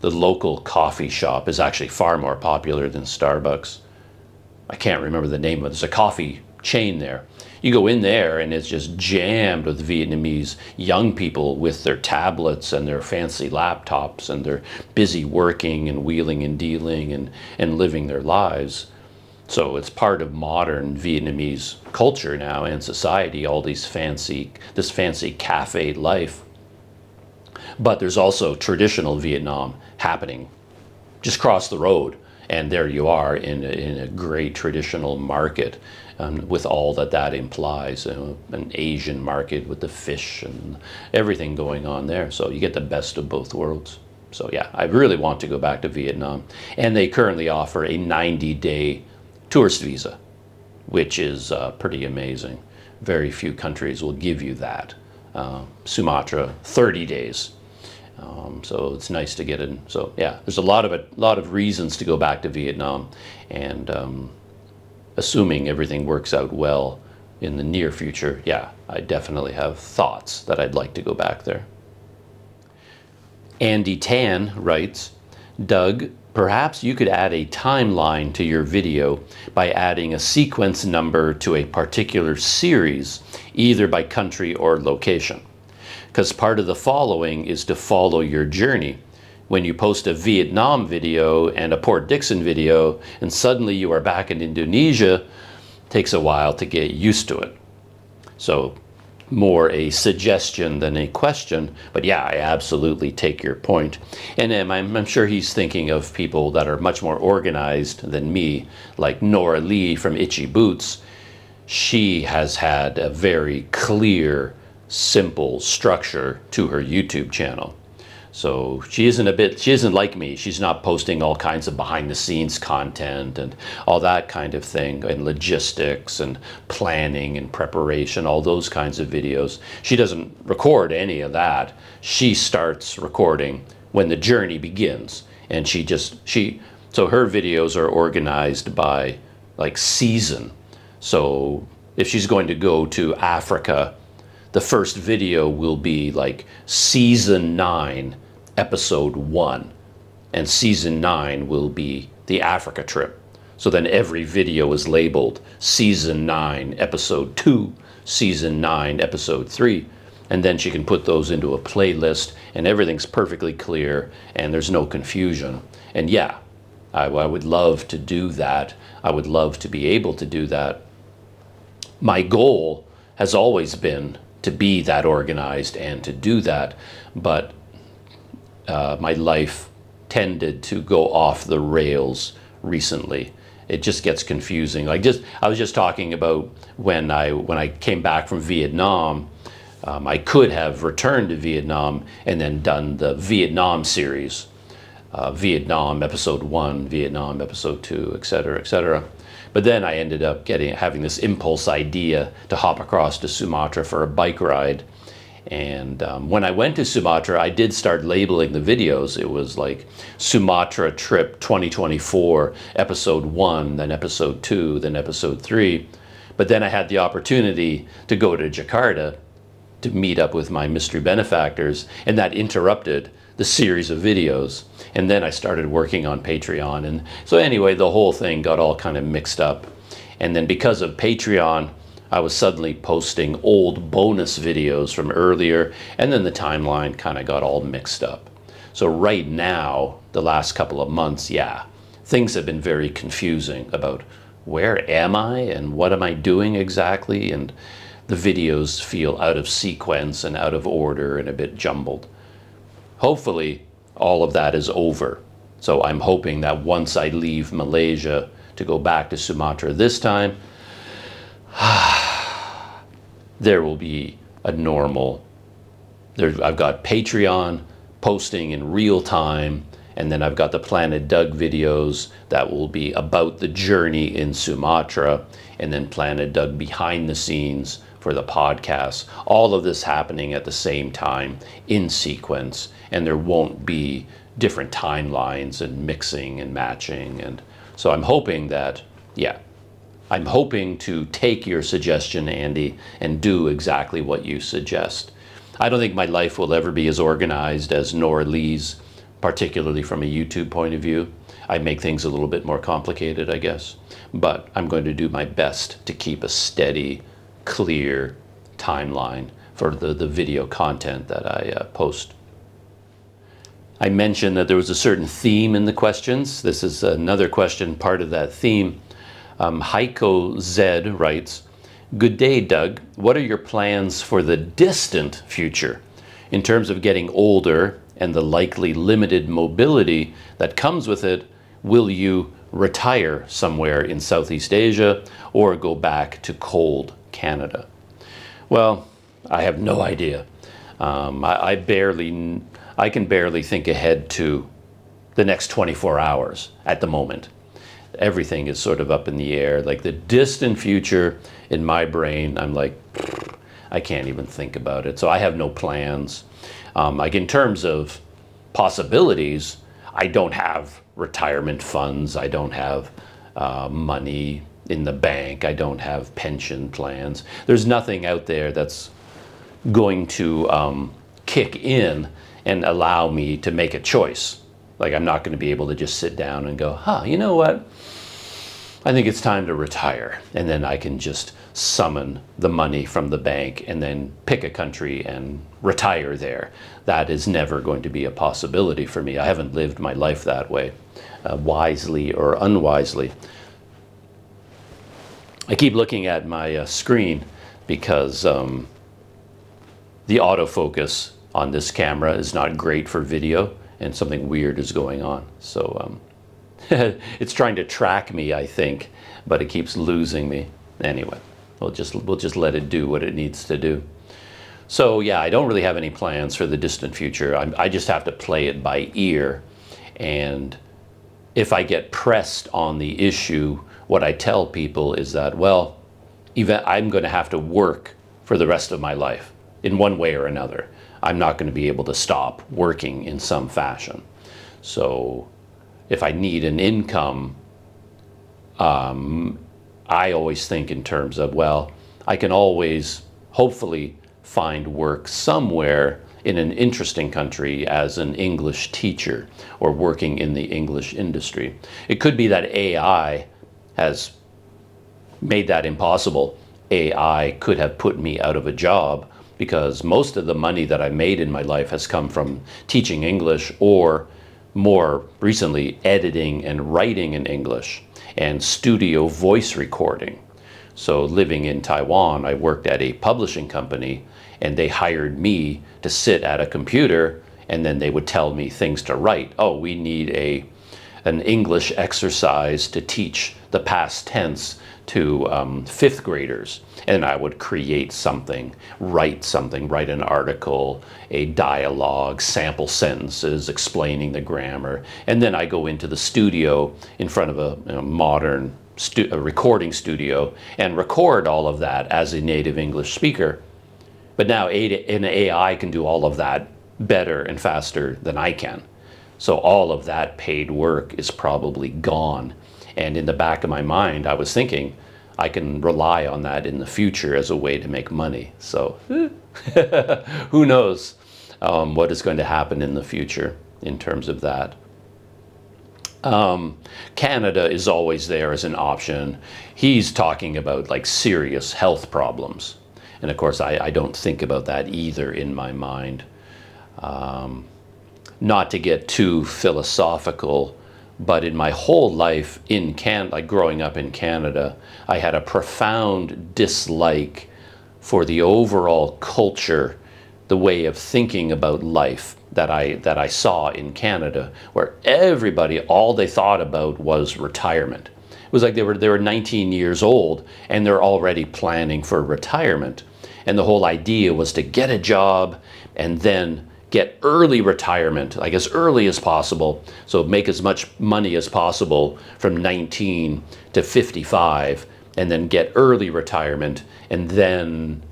[SPEAKER 1] local coffee shop is actually far more popular than Starbucks. I can't remember the name of it. There's a coffee chain there. You go in there and it's just jammed with Vietnamese young people with their tablets and their fancy laptops, and they're busy working and wheeling and dealing and living their lives. So it's part of modern Vietnamese culture now and society, all this fancy cafe life. But there's also traditional Vietnam happening just across the road. And there you are in a great traditional market with all that implies, an Asian market with the fish and everything going on there. So you get the best of both worlds. So yeah, I really want to go back to Vietnam. And they currently offer a 90-day tourist visa, which is pretty amazing. Very few countries will give you that. Sumatra, 30 days. So it's nice to get in. So yeah, there's a lot of reasons to go back to Vietnam, and assuming everything works out well in the near future, yeah, I definitely have thoughts that I'd like to go back there. Andy Tan writes, Doug, perhaps you could add a timeline to your video by adding a sequence number to a particular series, either by country or location. Because part of the following is to follow your journey. When you post a Vietnam video and a Port Dickson video, and suddenly you are back in Indonesia, it takes a while to get used to it. So more a suggestion than a question, but yeah, I absolutely take your point. And I'm sure he's thinking of people that are much more organized than me, like Nora Lee from Itchy Boots. She has had a very clear, simple structure to her YouTube channel. So she isn't like me. She's not posting all kinds of behind the scenes content and all that kind of thing, and logistics and planning and preparation, all those kinds of videos. She doesn't record any of that. She starts recording when the journey begins. And so her videos are organized by like season. So if she's going to go to Africa, the first video will be like season 9, episode 1, and season 9 will be the Africa trip. So then every video is labeled season 9, episode 2, season 9, episode 3, and then she can put those into a playlist and everything's perfectly clear and there's no confusion. And yeah, I would love to do that. I would love to be able to do that. My goal has always been to be that organized and to do that, but my life tended to go off the rails recently. It just gets confusing. I was just talking about when I came back from Vietnam. I could have returned to Vietnam and then done the Vietnam series, Vietnam episode 1, Vietnam episode 2, etc., etc. But then I ended up having this impulse idea to hop across to Sumatra for a bike ride. And when I went to Sumatra, I did start labeling the videos. It was like Sumatra Trip 2024, episode 1, then episode 2, then episode 3. But then I had the opportunity to go to Jakarta to meet up with my mystery benefactors, and that interrupted the series of videos. And then I started working on Patreon. And so anyway, the whole thing got all kind of mixed up. And then because of Patreon, I was suddenly posting old bonus videos from earlier, and then the timeline kind of got all mixed up. So right now, the last couple of months, yeah, things have been very confusing about where am I and what am I doing exactly? And the videos feel out of sequence and out of order and a bit jumbled. Hopefully, all of that is over. So I'm hoping that once I leave Malaysia to go back to Sumatra this time, there will be a normal, I've got Patreon posting in real time, and then I've got the Planet Doug videos that will be about the journey in Sumatra, and then Planet Doug behind the scenes for the podcast. All of this happening at the same time in sequence, and there won't be different timelines and mixing and matching. And so I'm hoping that, yeah, I'm hoping to take your suggestion, Andy, and do exactly what you suggest. I don't think my life will ever be as organized as Nora Lee's, particularly from a YouTube point of view. I make things a little bit more complicated, I guess. But I'm going to do my best to keep a steady, clear timeline for the video content that I post. I mentioned that there was a certain theme in the questions. This is another question, part of that theme. Heiko Z writes, "Good day, Doug. What are your plans for the distant future in terms of getting older and the likely limited mobility that comes with it? Will you retire somewhere in Southeast Asia or go back to cold Canada?" Well, I have no idea. I can barely think ahead to the next 24 hours at the moment. Everything is sort of up in the air. Like the distant future in my brain, I'm like, I can't even think about it. So I have no plans. Like in terms of possibilities, I don't have retirement funds. I don't have money in the bank. I don't have pension plans. There's nothing out there that's going to kick in and allow me to make a choice. Like I'm not going to be able to just sit down and go, you know what? I think it's time to retire. And then I can just summon the money from the bank and then pick a country and retire there. That is never going to be a possibility for me. I haven't lived my life that way, wisely or unwisely. I keep looking at my screen because the autofocus on this camera is not great for video, and something weird is going on. So it's trying to track me, I think, but it keeps losing me. Anyway, we'll just let it do what it needs to do. So yeah, I don't really have any plans for the distant future. I just have to play it by ear, and if I get pressed on the issue, what I tell people is that, well, I'm going to have to work for the rest of my life in one way or another. I'm not going to be able to stop working in some fashion. So if I need an income, I always think in terms of, well, I can always hopefully find work somewhere in an interesting country as an English teacher or working in the English industry. It could be that AI has made that impossible. AI could have put me out of a job, because most of the money that I made in my life has come from teaching English, or more recently, editing and writing in English and studio voice recording. So living in Taiwan, I worked at a publishing company, and they hired me to sit at a computer, and then they would tell me things to write. Oh, we need an English exercise to teach the past tense to fifth graders. And I would create something, write an article, a dialogue, sample sentences, explaining the grammar. And then I go into the studio in front of a modern a recording studio and record all of that as a native English speaker. But now an AI can do all of that better and faster than I can. So all of that paid work is probably gone. And in the back of my mind, I was thinking, I can rely on that in the future as a way to make money. So who knows what is going to happen in the future in terms of that. Canada is always there as an option. He's talking about like serious health problems. And of course, I don't think about that either in my mind. Not to get too philosophical, But in my whole life in like growing up in Canada, I had a profound dislike for the overall culture, the way of thinking about life that I saw in Canada, where everybody, all they thought about was retirement. It was like they were 19 years old and they're already planning for retirement. And the whole idea was to get a job and then get early retirement, like as early as possible. So make as much money as possible from 19 to 55, and then get early retirement, and then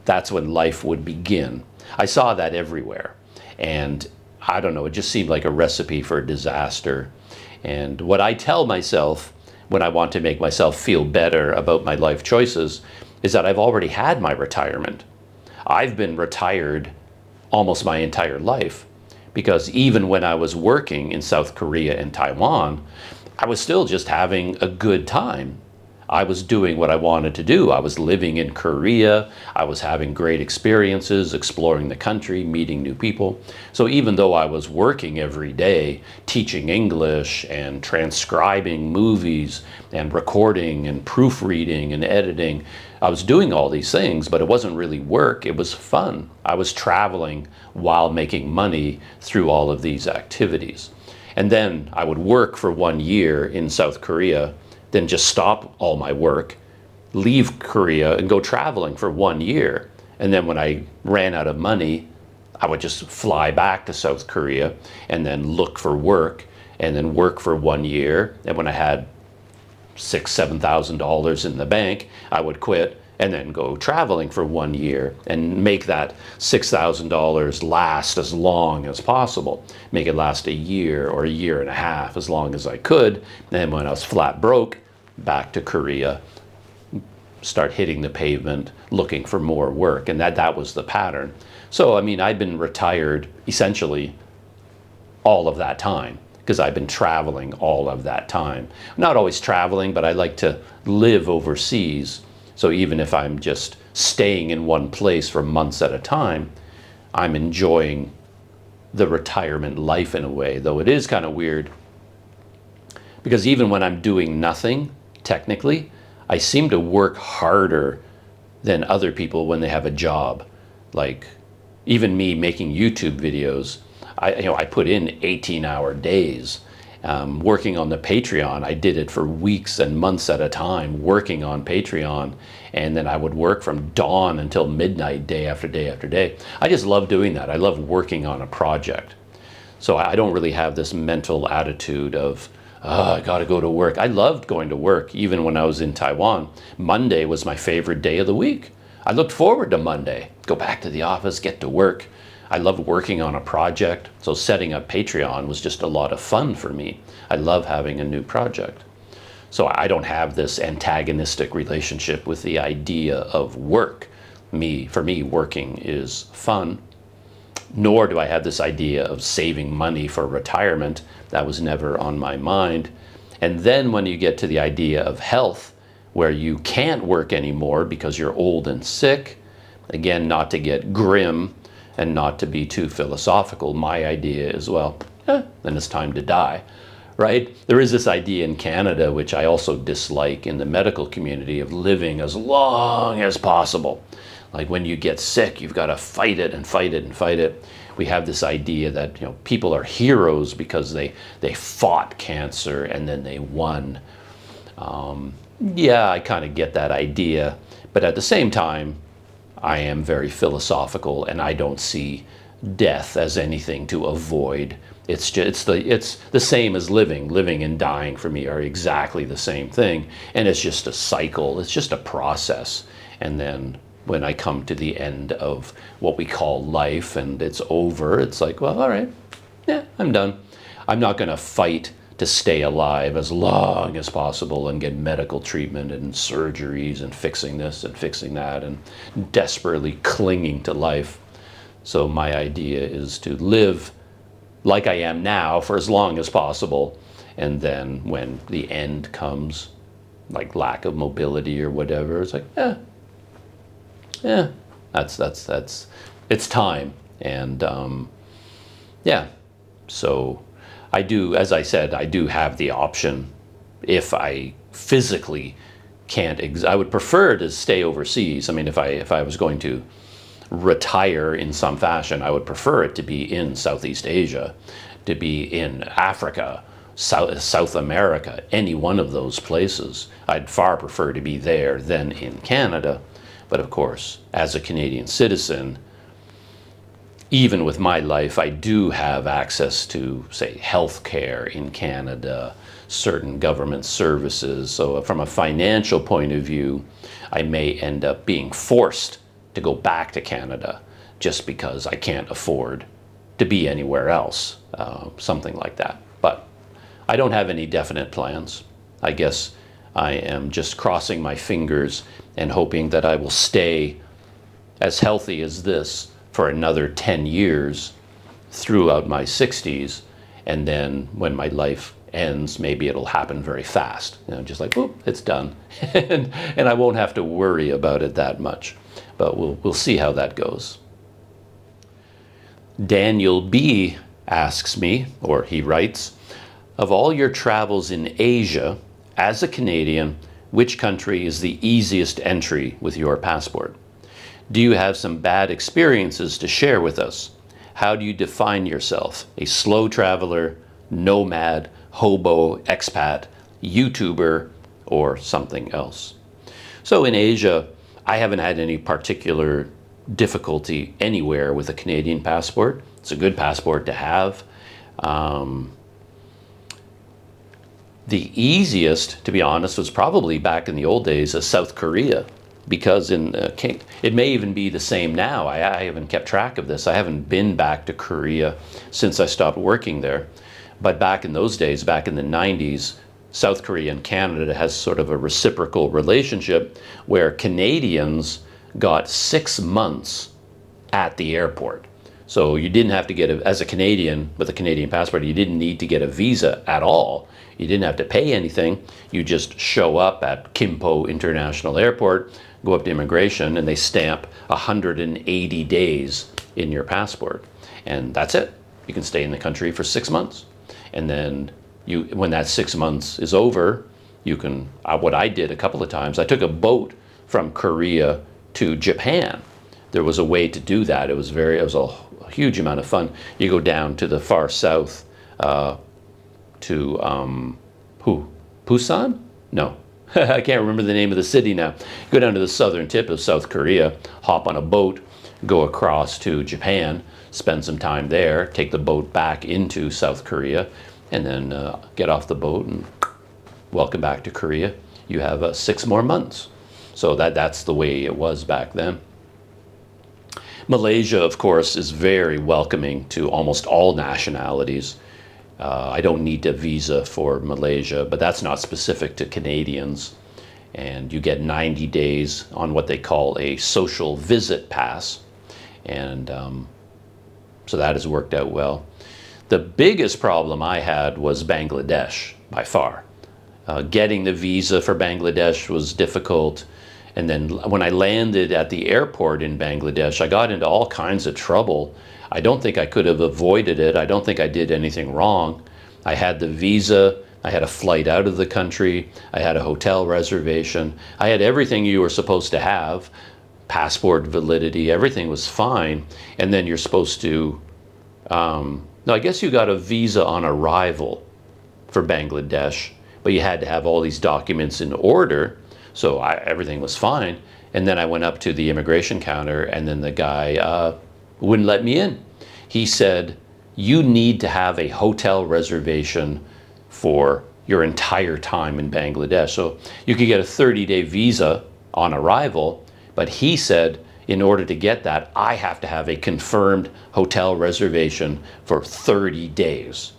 [SPEAKER 1] that's when life would begin. I saw that everywhere. And I don't know, it just seemed like a recipe for disaster. And what I tell myself when I want to make myself feel better about my life choices is that I've already had my retirement. I've been retired almost my entire life, because even when I was working in South Korea and Taiwan, I was still just having a good time. I was doing what I wanted to do. I was living in Korea. I was having great experiences, exploring the country, meeting new people. So even though I was working every day, teaching English and transcribing movies and recording and proofreading and editing, I was doing all these things, but it wasn't really work. It was fun. I was traveling while making money through all of these activities. And then I would work for 1 year in South Korea, then just stop all my work, leave Korea and go traveling for 1 year. And then when I ran out of money, I would just fly back to South Korea and then look for work and then work for 1 year. And when I had $6,000-$7,000 in the bank, I would quit and then go traveling for 1 year and make that $6,000 last as long as possible. Make it last a year or a year and a half, as long as I could. And then when I was flat broke, back to Korea, start hitting the pavement, looking for more work. And that was the pattern. So, I mean, I've been retired essentially all of that time, because I've been traveling all of that time. Not always traveling, but I like to live overseas. So even if I'm just staying in one place for months at a time, I'm enjoying the retirement life in a way, though it is kind of weird. Because even when I'm doing nothing, technically, I seem to work harder than other people when they have a job. Like even me making YouTube videos, I put in 18-hour days. Working on the Patreon, I did it for weeks and months at a time, working on Patreon, and then I would work from dawn until midnight, day after day after day. I just love doing that. I love working on a project. So I don't really have this mental attitude of, oh, I gotta go to work. I loved going to work, even when I was in Taiwan. Monday was my favorite day of the week. I looked forward to Monday. Go back to the office, get to work. I loved working on a project, so setting up Patreon was just a lot of fun for me. I love having a new project. So I don't have this antagonistic relationship with the idea of work. For me, working is fun. Nor do I have this idea of saving money for retirement. That was never on my mind. And then when you get to the idea of health, where you can't work anymore because you're old and sick, again, not to get grim, and not to be too philosophical, my idea is, well, then it's time to die, right? There is this idea in Canada, which I also dislike in the medical community, of living as long as possible. Like when you get sick, you've got to fight it and fight it and fight it. We have this idea that people are heroes because they fought cancer and then they won. Yeah, I kind of get that idea, but at the same time, I am very philosophical, and I don't see death as anything to avoid. It's the same as living. Living and dying for me are exactly the same thing, and it's just a cycle. It's just a process. And then when I come to the end of what we call life and it's over, it's like, well, all right, yeah, I'm done. I'm not going to fight to stay alive as long as possible and get medical treatment and surgeries and fixing this and fixing that and desperately clinging to life. So my idea is to live like I am now for as long as possible, and then when the end comes, like lack of mobility or whatever, it's like, that's it's time. And yeah, so I do, as I said, I do have the option if I physically can't. I would prefer to stay overseas. I mean, if I was going to retire in some fashion, I would prefer it to be in Southeast Asia, to be in Africa, South America, any one of those places. I'd far prefer to be there than in Canada. But of course, as a Canadian citizen, even with my life, I do have access to, say, health care in Canada, certain government services. So from a financial point of view, I may end up being forced to go back to Canada just because I can't afford to be anywhere else, something like that. But I don't have any definite plans. I guess I am just crossing my fingers and hoping that I will stay as healthy as this for another 10 years throughout my 60s, and then when my life ends, maybe it'll happen very fast. You know, just like, whoop, it's done. and I won't have to worry about it that much. But we'll see how that goes. Daniel B asks me, or he writes, of all your travels in Asia, as a Canadian, which country is the easiest entry with your passport? Do you have some bad experiences to share with us? How do you define yourself? A slow traveler, nomad, hobo, expat, YouTuber, or something else? So in Asia, I haven't had any particular difficulty anywhere with a Canadian passport. It's a good passport to have. The easiest, to be honest, was probably back in the old days of South Korea, because it may even be the same now. I haven't kept track of this. I haven't been back to Korea since I stopped working there. But back in those days, back in the 90s, South Korea and Canada has sort of a reciprocal relationship where Canadians got 6 months at the airport. So you didn't have to get, as a Canadian with a Canadian passport, you didn't need to get a visa at all. You didn't have to pay anything. You just show up at Kimpo International Airport, go up to immigration, and they stamp 180 days in your passport. And that's it. You can stay in the country for 6 months. And then when that 6 months is over, you can, what I did a couple of times, I took a boat from Korea to Japan. There was a way to do that. It was a huge amount of fun. You go down to the far south, to Busan? No, I can't remember the name of the city now. Go down to the southern tip of South Korea, hop on a boat, go across to Japan, spend some time there, take the boat back into South Korea, and then get off the boat and welcome back to Korea. You have 6 more months. So that's the way it was back then. Malaysia, of course, is very welcoming to almost all nationalities. I don't need a visa for Malaysia, but that's not specific to Canadians. And you get 90 days on what they call a social visit pass. And so that has worked out well. The biggest problem I had was Bangladesh, by far. Getting the visa for Bangladesh was difficult. And then when I landed at the airport in Bangladesh, I got into all kinds of trouble. I don't think I could have avoided it. I don't think I did anything wrong. I had the visa. I had a flight out of the country. I had a hotel reservation. I had everything you were supposed to have. Passport validity, everything was fine. And then you're supposed to, no, I guess you got a visa on arrival for Bangladesh, but you had to have all these documents in order. So everything was fine. And then I went up to the immigration counter, and then the guy wouldn't let me in. He said, you need to have a hotel reservation for your entire time in Bangladesh. So you could get a 30-day visa on arrival, but he said, in order to get that, I have to have a confirmed hotel reservation for 30 days,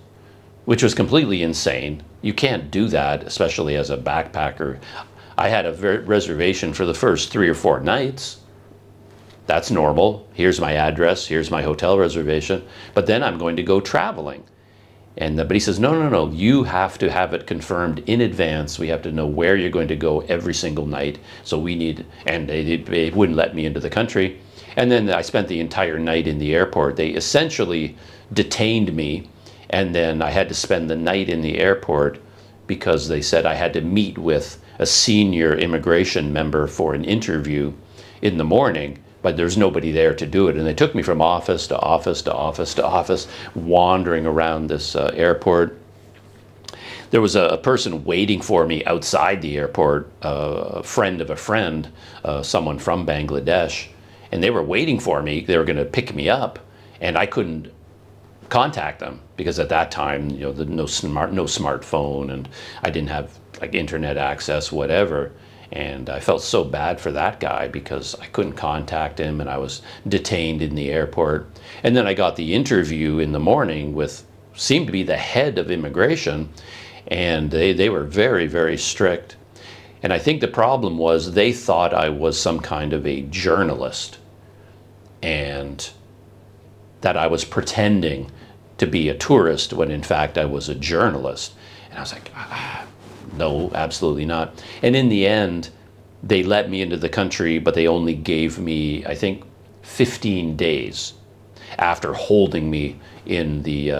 [SPEAKER 1] which was completely insane. You can't do that, especially as a backpacker. I had a reservation for the first 3 or 4 nights. That's normal. Here's my address. Here's my hotel reservation. But then I'm going to go traveling. But he says, no. You have to have it confirmed in advance. We have to know where you're going to go every single night. So we need, and they wouldn't let me into the country. And then I spent the entire night in the airport. They essentially detained me And then I had to spend the night in the airport because they said I had to meet with a senior immigration member for an interview in the morning, but there's nobody there to do it. And they took me from office to office to office to office, wandering around this airport. There was a person waiting for me outside the airport, a friend of a friend, someone from Bangladesh, and they were waiting for me. They were going to pick me up, and I couldn't contact them because at that time, you know, no smartphone, and I didn't have like internet access, whatever. And I felt so bad for that guy because I couldn't contact him, and I was detained in the airport. And then I got the interview in the morning with, seemed to be the head of immigration, and they were very, very strict. And I think the problem was they thought I was some kind of a journalist and that I was pretending to be a tourist when in fact I was a journalist. And I was like, no, absolutely not. And in the end, they let me into the country, but they only gave me, I think, 15 days after holding me in the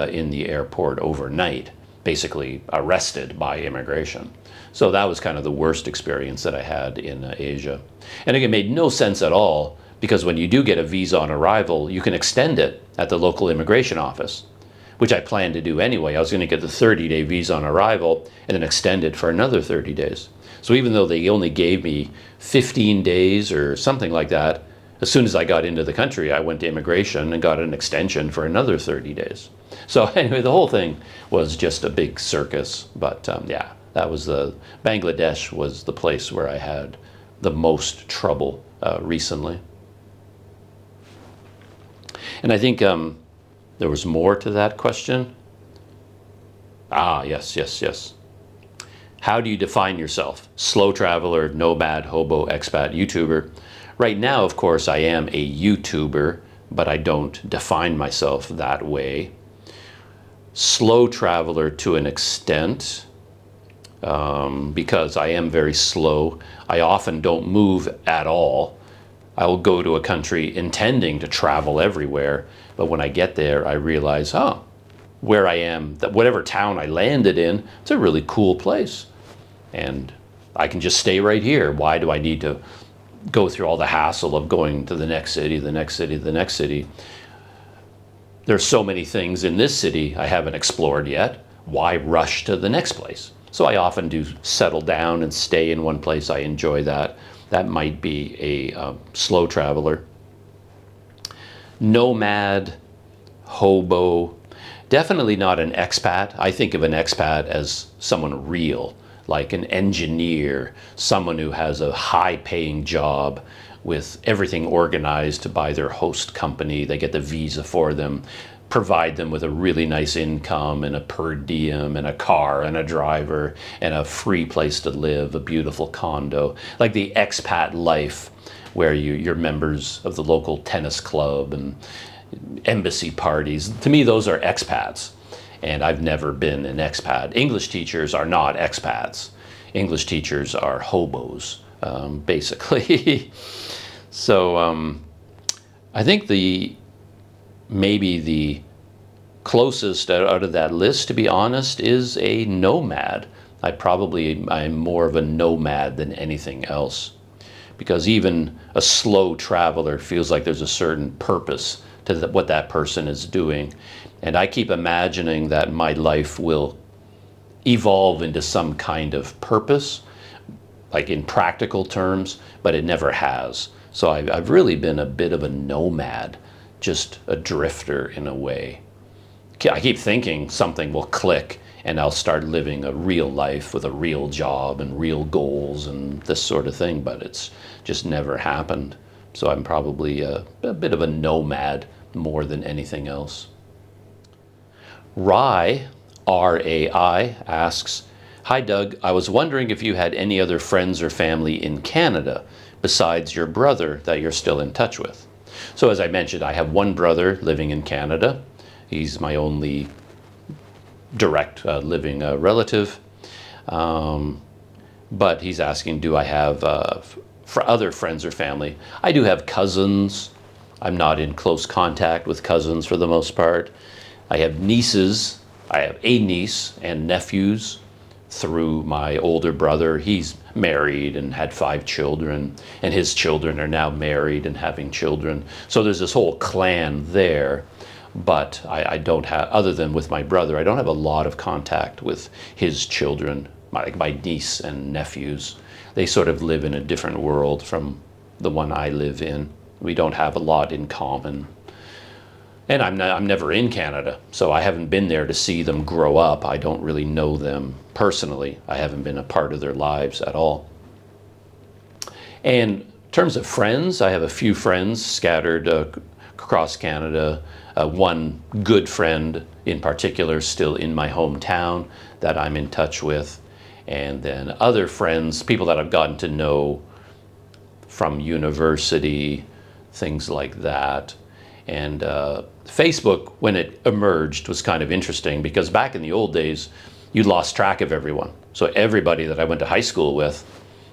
[SPEAKER 1] airport overnight, basically arrested by immigration. So that was kind of the worst experience that I had in Asia. And it made no sense at all, because when you do get a visa on arrival, you can extend it at the local immigration office, which I planned to do anyway. I was going to get the 30-day visa on arrival and then extend it for another 30 days. So even though they only gave me 15 days or something like that, as soon as I got into the country, I went to immigration and got an extension for another 30 days. So anyway, the whole thing was just a big circus. But yeah, that was Bangladesh was the place where I had the most trouble recently. And I think there was more to that question. Yes. How do you define yourself? Slow traveler, nomad, hobo, expat, YouTuber. Right now, of course, I am a YouTuber, but I don't define myself that way. Slow traveler to an extent, because I am very slow. I often don't move at all. I will go to a country intending to travel everywhere, but when I get there, I realize, where I am, that whatever town I landed in, it's a really cool place. And I can just stay right here. Why do I need to go through all the hassle of going to the next city, the next city, the next city? There's so many things in this city I haven't explored yet. Why rush to the next place? So I often do settle down and stay in one place. I enjoy that. That might be a slow traveler. Nomad, hobo, definitely not an expat. I think of an expat as someone real, like an engineer, someone who has a high-paying job with everything organized by their host company. They get the visa for them, provide them with a really nice income and a per diem and a car and a driver and a free place to live, a beautiful condo, like the expat life where you're members of the local tennis club and embassy parties. To me, those are expats, and I've never been an expat. English teachers are not expats. English teachers are hobos, basically. So I think maybe the closest out of that list, to be honest, is a nomad. I'm more of a nomad than anything else, because even a slow traveler feels like there's a certain purpose to what that person is doing. And I keep imagining that my life will evolve into some kind of purpose, like in practical terms, but it never has. So I've really been a bit of a nomad, just a drifter in a way. I keep thinking something will click and I'll start living a real life with a real job and real goals and this sort of thing, but it's just never happened. So I'm probably a bit of a nomad more than anything else. Rai, R-A-I, asks, "Hi Doug, I was wondering if you had any other friends or family in Canada besides your brother that you're still in touch with." So as I mentioned, I have one brother living in Canada. He's my only direct living relative. But he's asking, do I have for other friends or family? I do have cousins. I'm not in close contact with cousins for the most part. I have nieces I have a niece and nephews through my older brother. He's married and had 5 children, and his children are now married and having children. So there's this whole clan there. But I don't have, other than with my brother, I don't have a lot of contact with his children, like my niece and nephews. They sort of live in a different world from the one I live in. We don't have a lot in common. And I'm never in Canada, so I haven't been there to see them grow up. I don't really know them personally. I haven't been a part of their lives at all. And in terms of friends, I have a few friends scattered across Canada. One good friend in particular still in my hometown that I'm in touch with. And then other friends, people that I've gotten to know from university, things like that. And Facebook, when it emerged, was kind of interesting because back in the old days, you lost track of everyone. So everybody that I went to high school with,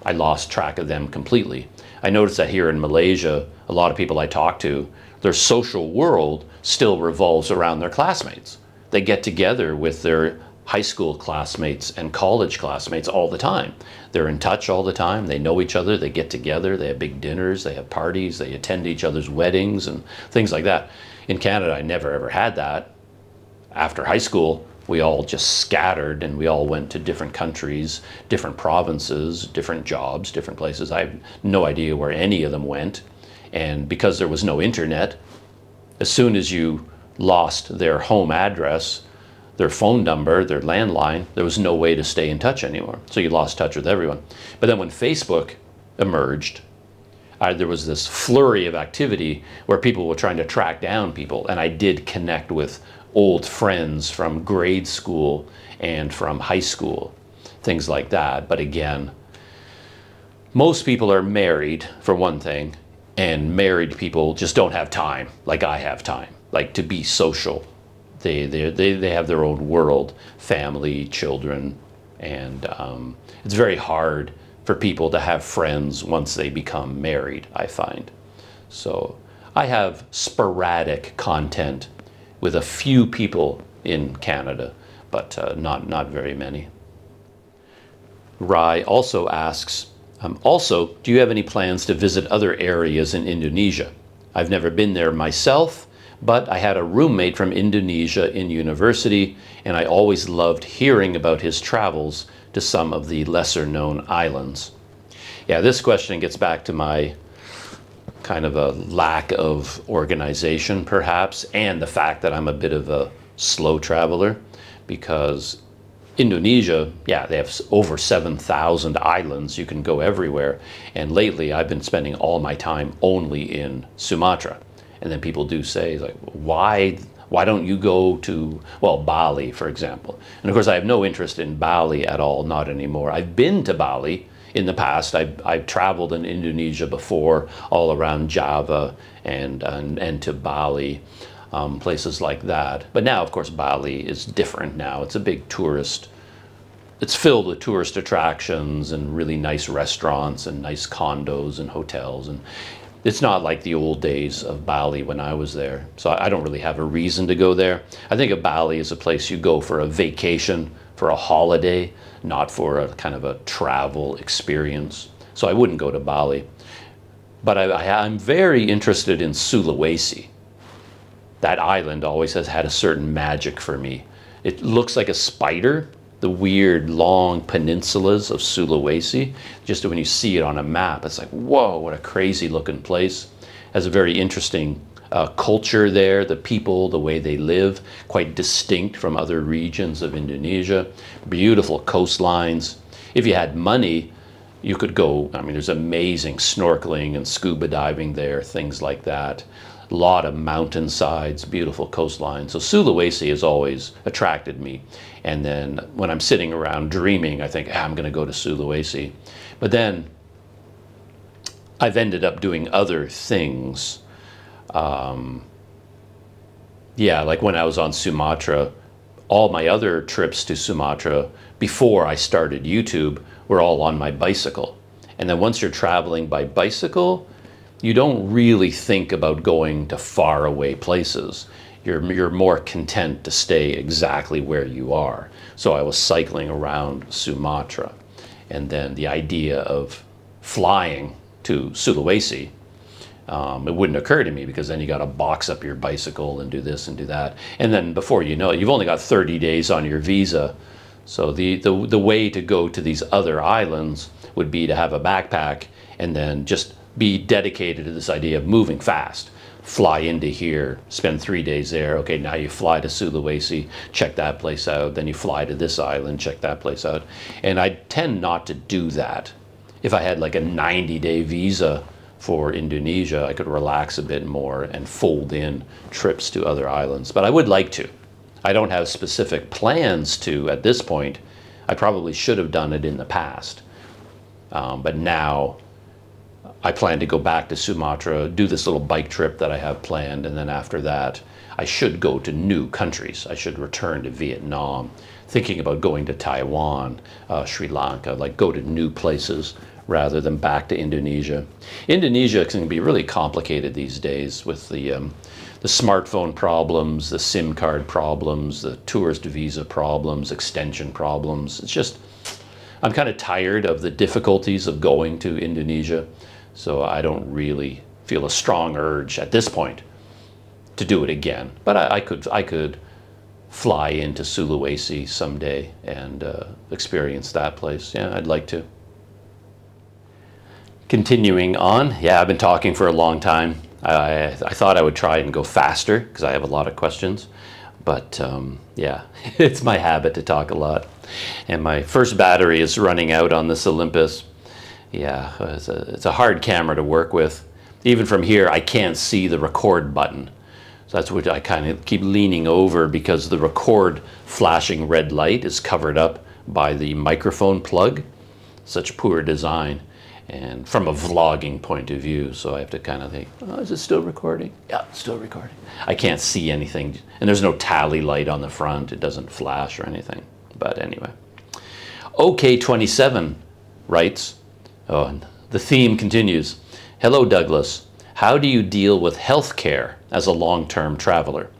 [SPEAKER 1] I lost track of them completely. I noticed that here in Malaysia, a lot of people I talk to, their social world still revolves around their classmates. They get together with their high school classmates and college classmates all the time. They're in touch all the time. They know each other. They get together. They have big dinners. They have parties. They attend each other's weddings and things like that. In Canada, I never ever had that. After high school, we all just scattered and we all went to different countries, different provinces, different jobs, different places. I have no idea where any of them went. And because there was no internet, as soon as you lost their home address, their phone number, their landline, there was no way to stay in touch anymore. So you lost touch with everyone. But then when Facebook emerged, there was this flurry of activity where people were trying to track down people. And I did connect with old friends from grade school and from high school, things like that. But again, most people are married, for one thing, and married people just don't have time, like I have time, like to be social. They have their own world, family, children, and it's very hard for people to have friends once they become married, I find. So I have sporadic content with a few people in Canada, but not very many. Rai also asks, also, do you have any plans to visit other areas in Indonesia? I've never been there myself, but I had a roommate from Indonesia in university, and I always loved hearing about his travels to some of the lesser-known islands. Yeah, this question gets back to my kind of a lack of organization, perhaps, and the fact that I'm a bit of a slow traveler, because Indonesia, yeah, they have over 7,000 islands. You can go everywhere. And lately, I've been spending all my time only in Sumatra. And then people do say, like, why don't you go to, well, Bali, for example? And of course, I have no interest in Bali at all, not anymore. I've been to Bali in the past. I've traveled in Indonesia before, all around Java and to Bali. Places like that. But now, of course, Bali is different now. It's a big tourist, it's filled with tourist attractions and really nice restaurants and nice condos and hotels. And it's not like the old days of Bali when I was there. So I don't really have a reason to go there. I think of Bali as a place you go for a vacation, for a holiday, not for a kind of a travel experience. So I wouldn't go to Bali. But I'm very interested in Sulawesi. That island always has had a certain magic for me. It looks like a spider, the weird long peninsulas of Sulawesi. Just when you see it on a map, it's like, whoa, what a crazy looking place. Has a very interesting culture there, the people, the way they live, quite distinct from other regions of Indonesia. Beautiful coastlines. If you had money, you could go, I mean, there's amazing snorkeling and scuba diving there, things like that. A lot of mountainsides, beautiful coastline. So Sulawesi has always attracted me. And then when I'm sitting around dreaming, I think, I'm going to go to Sulawesi. But then I've ended up doing other things. Yeah, like when I was on Sumatra, all my other trips to Sumatra before I started YouTube were all on my bicycle. And then once you're traveling by bicycle, you don't really think about going to faraway places. you're more content to stay exactly where you are. So I was cycling around Sumatra, and then the idea of flying to Sulawesi, it wouldn't occur to me, because then you got to box up your bicycle and do this and do that, and then before you know it, you've only got 30 days on your visa. So the way to go to these other islands would be to have a backpack and then just be dedicated to this idea of moving fast. Fly into here, spend 3 days there. Okay, now you fly to Sulawesi, check that place out. Then you fly to this island, check that place out. And I tend not to do that. If I had like a 90-day visa for Indonesia, I could relax a bit more and fold in trips to other islands. But I would like to. I don't have specific plans to at this point. I probably should have done it in the past. But now I plan to go back to Sumatra, do this little bike trip that I have planned, and then after that, I should go to new countries. I should return to Vietnam, thinking about going to Taiwan, Sri Lanka, like go to new places rather than back to Indonesia. Indonesia can be really complicated these days with the smartphone problems, the SIM card problems, the tourist visa problems, extension problems. It's just, I'm kind of tired of the difficulties of going to Indonesia. So I don't really feel a strong urge at this point to do it again. But I could fly into Sulawesi someday and experience that place. Yeah, I'd like to. Continuing on, yeah, I've been talking for a long time. I thought I would try and go faster because I have a lot of questions. But yeah, it's my habit to talk a lot. And my first battery is running out on this Olympus. Yeah, it's a hard camera to work with. Even from here, I can't see the record button. So that's what I kind of keep leaning over, because the record flashing red light is covered up by the microphone plug. Such poor design. And from a vlogging point of view, so I have to kind of think, oh, is it still recording? Yeah, it's still recording. I can't see anything, and there's no tally light on the front. It doesn't flash or anything. But anyway. OK27 writes, oh, and the theme continues. Hello, Douglas. How do you deal with health care as a long-term traveler?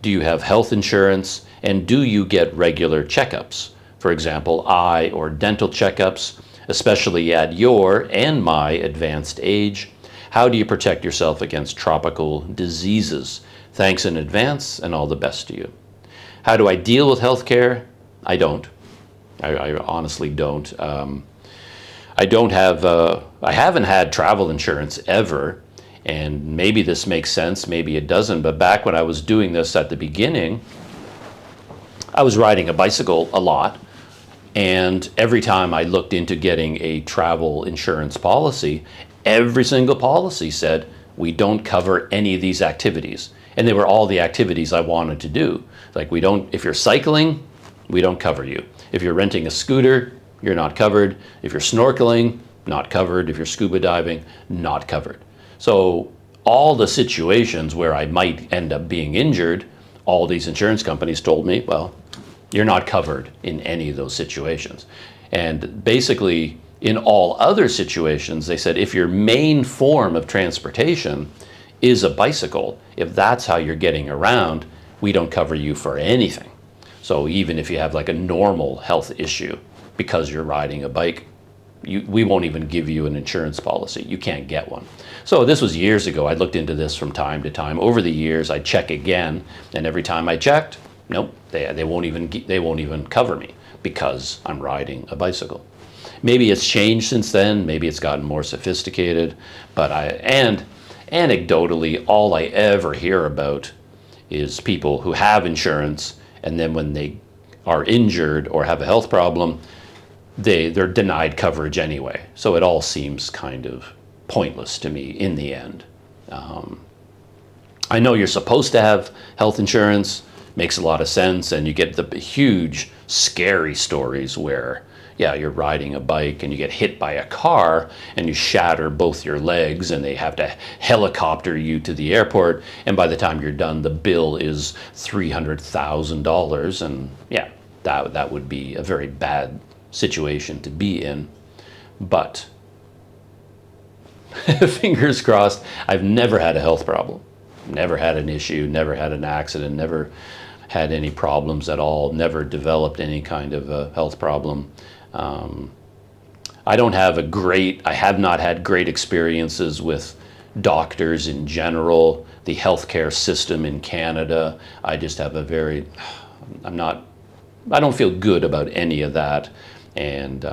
[SPEAKER 1] Do you have health insurance, and do you get regular checkups? For example, eye or dental checkups, especially at your and my advanced age. How do you protect yourself against tropical diseases? Thanks in advance, and all the best to you. How do I deal with healthcare? I don't. I honestly don't. I haven't had travel insurance ever, and maybe this makes sense, maybe it doesn't, but back when I was doing this at the beginning, I was riding a bicycle a lot. And every time I looked into getting a travel insurance policy, every single policy said, we don't cover any of these activities. And they were all the activities I wanted to do. Like, if you're cycling, we don't cover you. If you're renting a scooter, you're not covered. If you're snorkeling, not covered. If you're scuba diving, not covered. So all the situations where I might end up being injured, all these insurance companies told me, well, you're not covered in any of those situations. And basically, in all other situations, they said if your main form of transportation is a bicycle, if that's how you're getting around, we don't cover you for anything. So even if you have like a normal health issue because you're riding a bike, we won't even give you an insurance policy. You can't get one. So this was years ago. I looked into this from time to time. Over the years, I'd check again, and every time I checked, nope, they won't even cover me because I'm riding a bicycle. Maybe it's changed since then. Maybe it's gotten more sophisticated. But anecdotally, all I ever hear about is people who have insurance, and then when they are injured or have a health problem, they're denied coverage anyway. So it all seems kind of pointless to me in the end. I know you're supposed to have health insurance. Makes a lot of sense, and you get the huge scary stories where, yeah, you're riding a bike and you get hit by a car and you shatter both your legs and they have to helicopter you to the airport, and by the time you're done, the bill is $300,000, and yeah, that would be a very bad situation to be in. But fingers crossed, I've never had a health problem. Never had an issue, never had an accident, never had any problems at all, never developed any kind of a health problem. I have not had great experiences with doctors in general, the healthcare system in Canada. I just have I don't feel good about any of that. And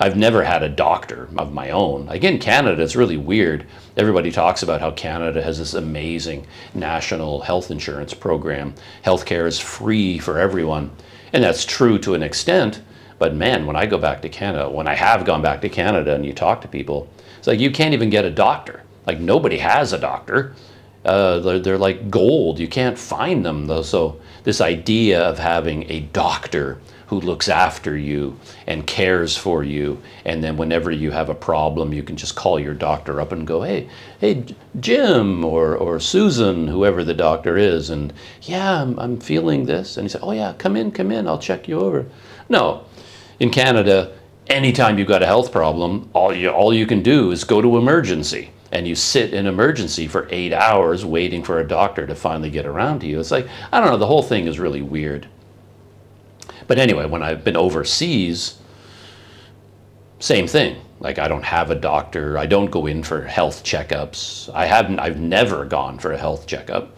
[SPEAKER 1] I've never had a doctor of my own. Again, Canada, it's really weird. Everybody talks about how Canada has this amazing national health insurance program. Healthcare is free for everyone. And that's true to an extent. But man, when I go back to Canada, when I have gone back to Canada and you talk to people, it's like you can't even get a doctor. Like nobody has a doctor. They're like gold. You can't find them though. So this idea of having a doctor who looks after you and cares for you, and then whenever you have a problem, you can just call your doctor up and go, hey, Jim or Susan, whoever the doctor is, and yeah, I'm feeling this. And he said, oh yeah, come in, I'll check you over. No, in Canada, anytime you've got a health problem, all you can do is go to emergency. And you sit in emergency for 8 hours waiting for a doctor to finally get around to you. It's like, I don't know, the whole thing is really weird. But anyway, when I've been overseas, same thing. Like I don't have a doctor. I don't go in for health checkups. I've never gone for a health checkup.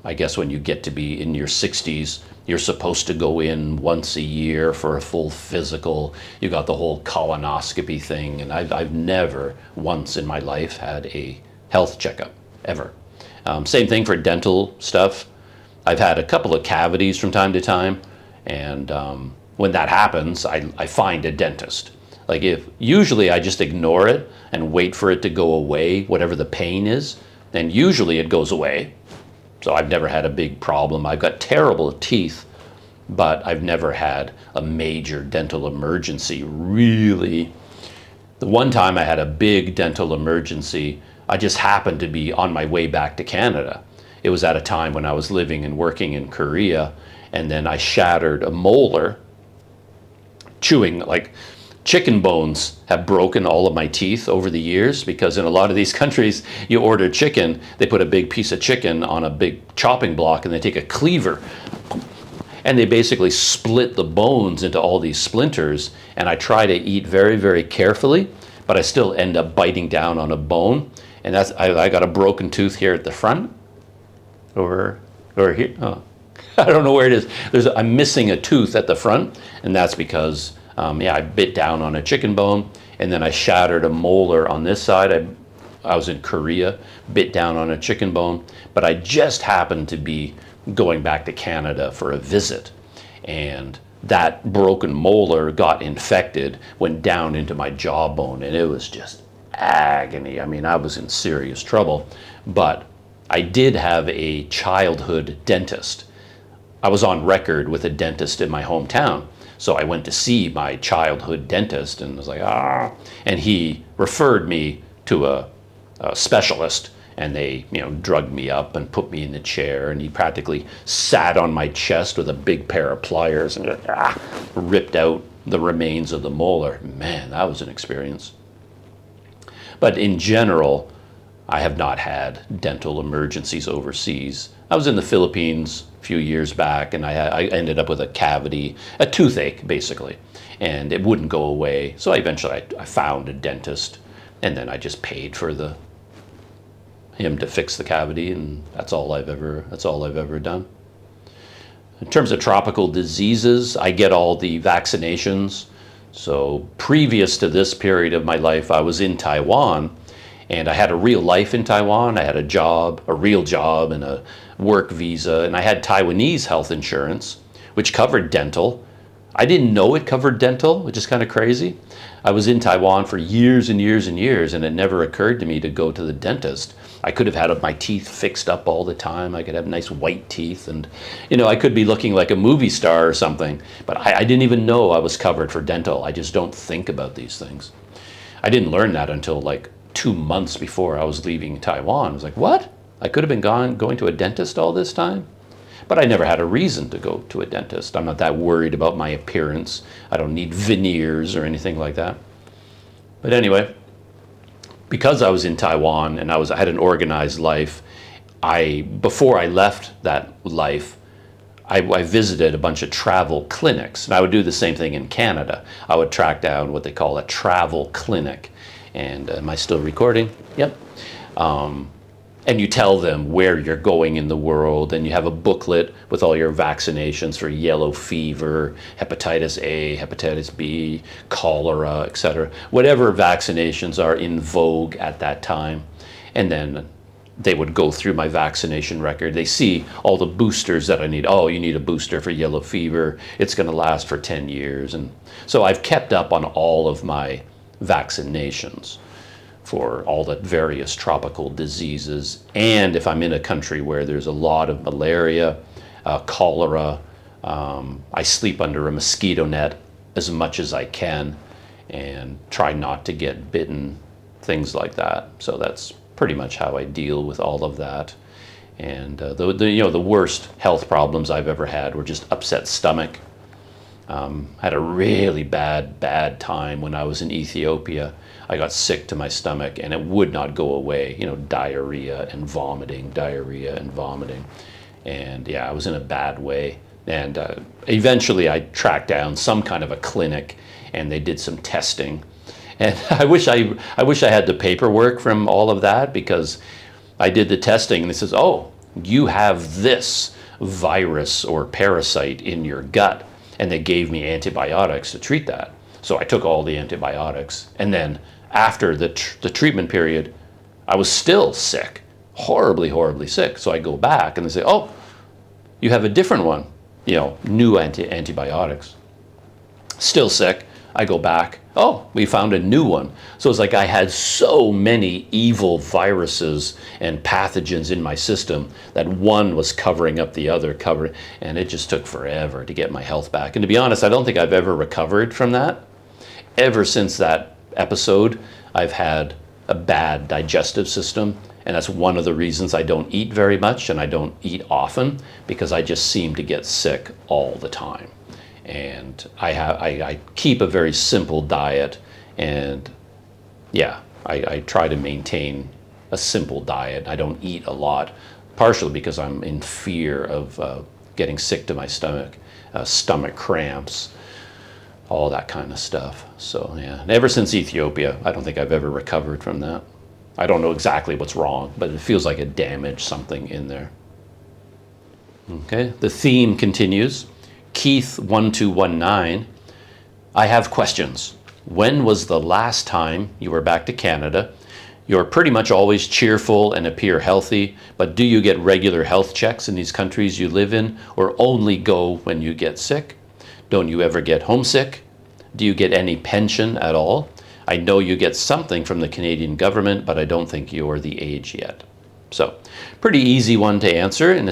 [SPEAKER 1] I guess when you get to be in your 60s, you're supposed to go in once a year for a full physical. You got the whole colonoscopy thing, and I've never once in my life had a health checkup, ever. Same thing for dental stuff. I've had a couple of cavities from time to time, and when that happens, I find a dentist. Like usually I just ignore it and wait for it to go away, whatever the pain is, and usually it goes away. So I've never had a big problem. I've got terrible teeth, but I've never had a major dental emergency, really. The one time I had a big dental emergency, I just happened to be on my way back to Canada. It was at a time when I was living and working in Korea, and then I shattered a molar, chewing, like chicken bones have broken all of my teeth over the years, because in a lot of these countries, you order chicken, they put a big piece of chicken on a big chopping block and they take a cleaver and they basically split the bones into all these splinters. And I try to eat very, very carefully, but I still end up biting down on a bone. And I got a broken tooth here at the front, over here. Oh, I don't know where it is. I'm missing a tooth at the front, and that's because I bit down on a chicken bone, and then I shattered a molar on this side. I was in Korea, bit down on a chicken bone, but I just happened to be going back to Canada for a visit, and that broken molar got infected, went down into my jawbone, and it was just agony. I mean, I was in serious trouble, but I did have a childhood dentist. I was on record with a dentist in my hometown. So I went to see my childhood dentist and was like, and he referred me to a specialist, and they, drugged me up and put me in the chair, and he practically sat on my chest with a big pair of pliers and just, ripped out the remains of the molar. Man, that was an experience. But in general, I have not had dental emergencies overseas. I was in the Philippines a few years back, and I ended up with a cavity, a toothache basically, and it wouldn't go away. So eventually I found a dentist, and then I just paid for him to fix the cavity, and that's all I've ever done. In terms of tropical diseases, I get all the vaccinations. So previous to this period of my life, I was in Taiwan, and I had a real life in Taiwan. I had a job, a real job, and a work visa, and I had Taiwanese health insurance, which covered dental. I didn't know it covered dental, which is kind of crazy. I was in Taiwan for years and years and years, and it never occurred to me to go to the dentist. I could have had my teeth fixed up all the time. I could have nice white teeth, and I could be looking like a movie star or something, but I didn't even know I was covered for dental. I just don't think about these things. I didn't learn that until like 2 months before I was leaving Taiwan. I was like, what? I could have been going to a dentist all this time? But I never had a reason to go to a dentist. I'm not that worried about my appearance. I don't need veneers or anything like that. But anyway, because I was in Taiwan and I had an organized life, before I left that life, I visited a bunch of travel clinics, and I would do the same thing in Canada. I would track down what they call a travel clinic. And am I still recording? Yep. And you tell them where you're going in the world, and you have a booklet with all your vaccinations for yellow fever, hepatitis A, hepatitis B, cholera, etc. Whatever vaccinations are in vogue at that time. And then they would go through my vaccination record. They see all the boosters that I need. Oh, you need a booster for yellow fever. It's going to last for 10 years. And so I've kept up on all of my vaccinations for all the various tropical diseases. And if I'm in a country where there's a lot of malaria, cholera, I sleep under a mosquito net as much as I can and try not to get bitten, things like that. So that's pretty much how I deal with all of that. And the worst health problems I've ever had were just upset stomach. Had a really bad time when I was in Ethiopia. I got sick to my stomach and it would not go away. Diarrhea and vomiting, diarrhea and vomiting. And yeah, I was in a bad way. And eventually I tracked down some kind of a clinic and they did some testing. And I wish I had the paperwork from all of that, because I did the testing and it says, oh, you have this virus or parasite in your gut. And they gave me antibiotics to treat that. So I took all the antibiotics. And then after the treatment period, I was still sick, horribly sick. So I go back and they say, oh, you have a different one, new antibiotics. Still sick. I go back, oh, we found a new one. So it's like I had so many evil viruses and pathogens in my system that one was covering up the other, and it just took forever to get my health back. And to be honest, I don't think I've ever recovered from that. Ever since that episode, I've had a bad digestive system, and that's one of the reasons I don't eat very much and I don't eat often, because I just seem to get sick all the time. And I keep a very simple diet, and yeah, I try to maintain a simple diet. I don't eat a lot, partially because I'm in fear of getting sick to my stomach, stomach cramps, all that kind of stuff. So yeah, and ever since Ethiopia, I don't think I've ever recovered from that. I don't know exactly what's wrong, but it feels like it damaged something in there. Okay, the theme continues. Keith1219, I have questions. When was the last time you were back to Canada? You're pretty much always cheerful and appear healthy, but do you get regular health checks in these countries you live in, or only go when you get sick? Don't you ever get homesick? Do you get any pension at all? I know you get something from the Canadian government, but I don't think you're the age yet. So, pretty easy one to answer, and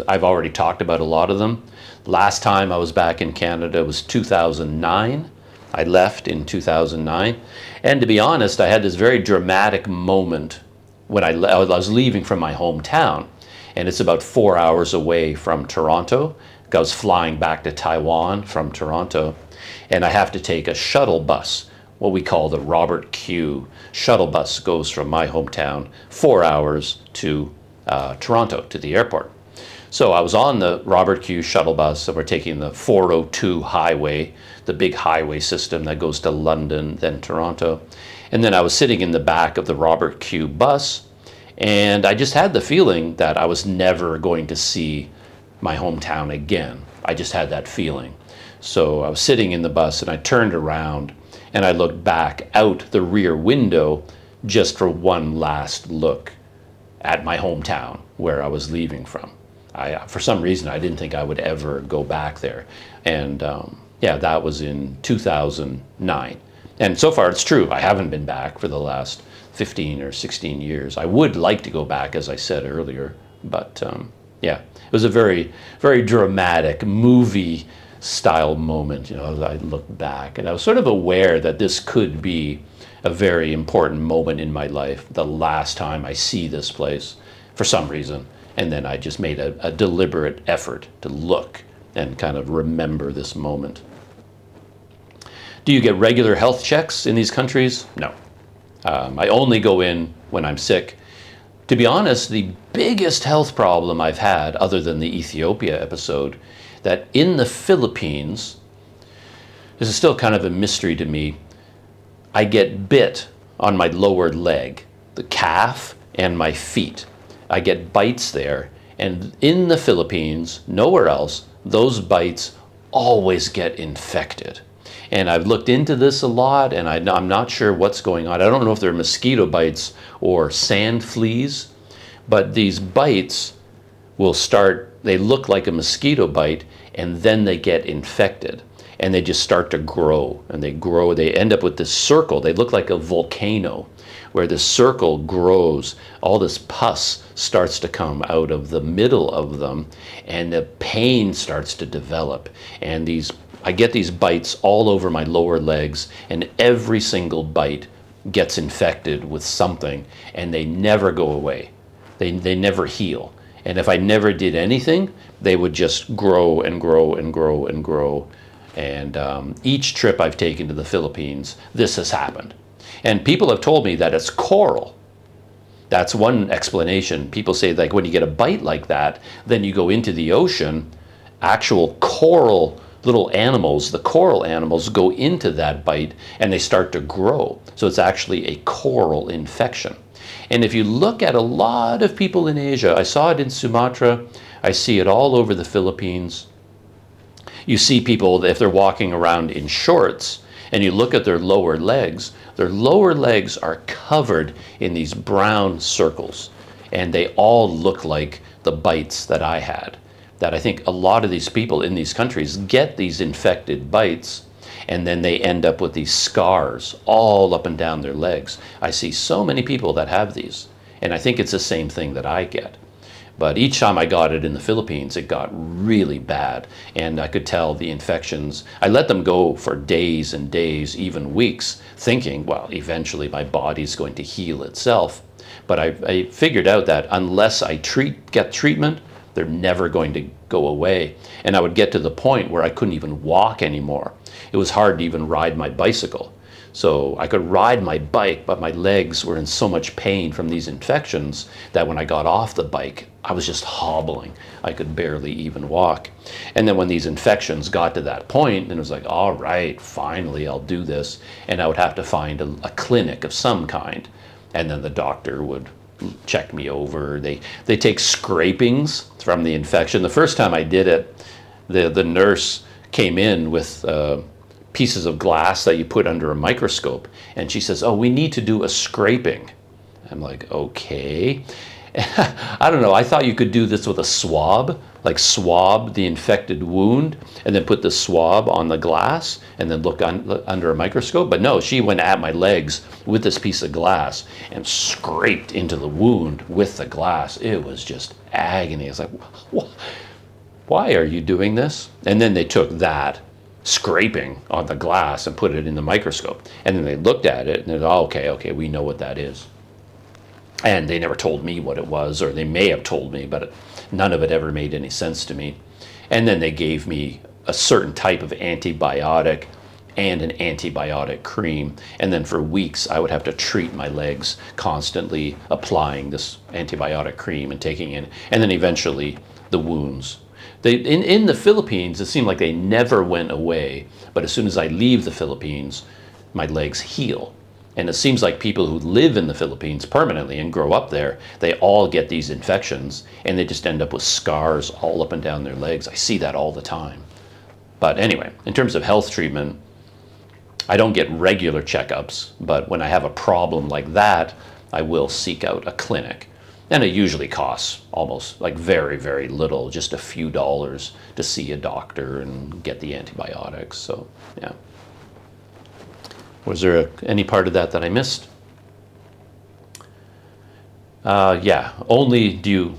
[SPEAKER 1] I've already talked about a lot of them. Last time I was back in Canada was 2009. I left in 2009. And to be honest, I had this very dramatic moment when I was leaving from my hometown. And it's about 4 hours away from Toronto. I was flying back to Taiwan from Toronto. And I have to take a shuttle bus, what we call the Robert Q. Shuttle bus goes from my hometown 4 hours to Toronto, to the airport. So I was on the Robert Q shuttle bus, and we're taking the 402 highway, the big highway system that goes to London, then Toronto. And then I was sitting in the back of the Robert Q bus, and I just had the feeling that I was never going to see my hometown again. I just had that feeling. So I was sitting in the bus, and I turned around, and I looked back out the rear window just for one last look at my hometown where I was leaving from. For some reason, I didn't think I would ever go back there. And yeah, that was in 2009. And so far, it's true. I haven't been back for the last 15 or 16 years. I would like to go back, as I said earlier. But yeah, it was a very, very dramatic movie-style moment. I looked back, and I was sort of aware that this could be a very important moment in my life, the last time I see this place for some reason. And then I just made a deliberate effort to look and kind of remember this moment. Do you get regular health checks in these countries? No. I only go in when I'm sick. To be honest, the biggest health problem I've had, other than the Ethiopia episode, that in the Philippines, this is still kind of a mystery to me, I get bit on my lower leg, the calf, and my feet. I get bites there, and in the Philippines, nowhere else, those bites always get infected. And I've looked into this a lot, and I'm not sure what's going on. I don't know if they're mosquito bites or sand fleas, but these bites will start, they look like a mosquito bite, and then they get infected. And they just start to grow, and they grow. They end up with this circle. They look like a volcano, where the circle grows. All this pus starts to come out of the middle of them, and the pain starts to develop. And I get these bites all over my lower legs, and every single bite gets infected with something, and they never go away. They never heal. And if I never did anything, they would just grow and grow and grow and grow. And each trip I've taken to the Philippines, this has happened. And people have told me that it's coral. That's one explanation. People say, like, when you get a bite like that, then you go into the ocean, actual coral little animals, the coral animals, go into that bite and they start to grow. So it's actually a coral infection. And if you look at a lot of people in Asia, I saw it in Sumatra, I see it all over the Philippines. You see people, if they're walking around in shorts, and you look at their lower legs are covered in these brown circles. And they all look like the bites that I had. That I think a lot of these people in these countries get these infected bites, and then they end up with these scars all up and down their legs. I see so many people that have these, and I think it's the same thing that I get. But each time I got it in the Philippines, it got really bad, and I could tell the infections. I let them go for days and days, even weeks, thinking, well, eventually my body's going to heal itself. But I figured out that unless I get treatment, they're never going to go away. And I would get to the point where I couldn't even walk anymore. It was hard to even ride my bicycle. So I could ride my bike, but my legs were in so much pain from these infections that when I got off the bike, I was just hobbling. I could barely even walk. And then when these infections got to that point, then it was like, all right, finally I'll do this. And I would have to find a clinic of some kind. And then the doctor would check me over. They take scrapings from the infection. The first time I did it, the nurse came in with pieces of glass that you put under a microscope, and she says, oh, we need to do a scraping. I'm like, okay. I don't know, I thought you could do this with a swab, like swab the infected wound and then put the swab on the glass and then look under a microscope. But no, she went at my legs with this piece of glass and scraped into the wound with the glass. It was just agony. I was like, why are you doing this? And then they took that scraping on the glass and put it in the microscope. And then they looked at it and they're, oh, okay, we know what that is. And they never told me what it was, or they may have told me, but none of it ever made any sense to me. And then they gave me a certain type of antibiotic and an antibiotic cream. And then for weeks, I would have to treat my legs, constantly applying this antibiotic cream and taking it. And then eventually the wounds. In the Philippines, it seemed like they never went away. But as soon as I leave the Philippines, my legs heal. And it seems like people who live in the Philippines permanently and grow up there, they all get these infections and they just end up with scars all up and down their legs. I see that all the time. But anyway, in terms of health treatment, I don't get regular checkups, but when I have a problem like that, I will seek out a clinic. And it usually costs almost like very, very little, just a few dollars to see a doctor and get the antibiotics. So, yeah. Was there any part of that I missed? Yeah, only do you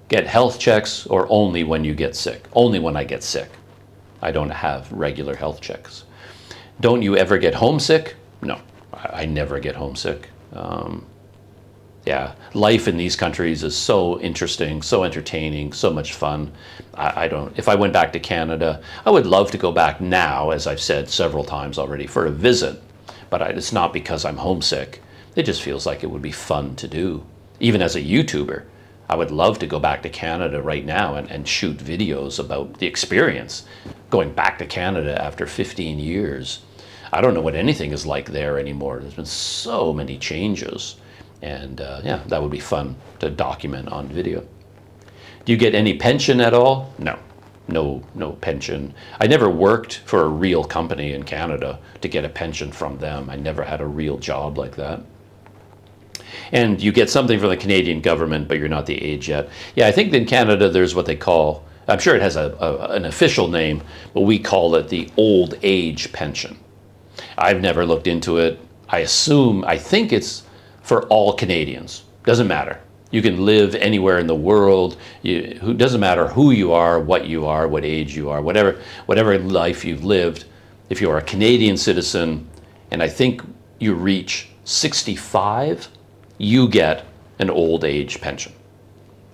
[SPEAKER 1] get health checks or only when you get sick? Only when I get sick. I don't have regular health checks. Don't you ever get homesick? No, I never get homesick. Yeah, life in these countries is so interesting, so entertaining, so much fun. If I went back to Canada, I would love to go back now, as I've said several times already, for a visit. But it's not because I'm homesick. It just feels like it would be fun to do. Even as a YouTuber, I would love to go back to Canada right now and shoot videos about the experience going back to Canada after 15 years. I don't know what anything is like there anymore. There's been so many changes. And yeah, that would be fun to document on video. Do you get any pension at all? No. No pension. I never worked for a real company in Canada to get a pension from them. I never had a real job like that. And you get something from the Canadian government, but you're not the age yet. Yeah, I think in Canada there's what they call, I'm sure it has an official name, but we call it the old age pension. I've never looked into it. I think it's for all Canadians. Doesn't matter. You can live anywhere in the world. It doesn't matter who you are, what age you are, whatever life you've lived. If you're a Canadian citizen, and I think you reach 65, you get an old age pension.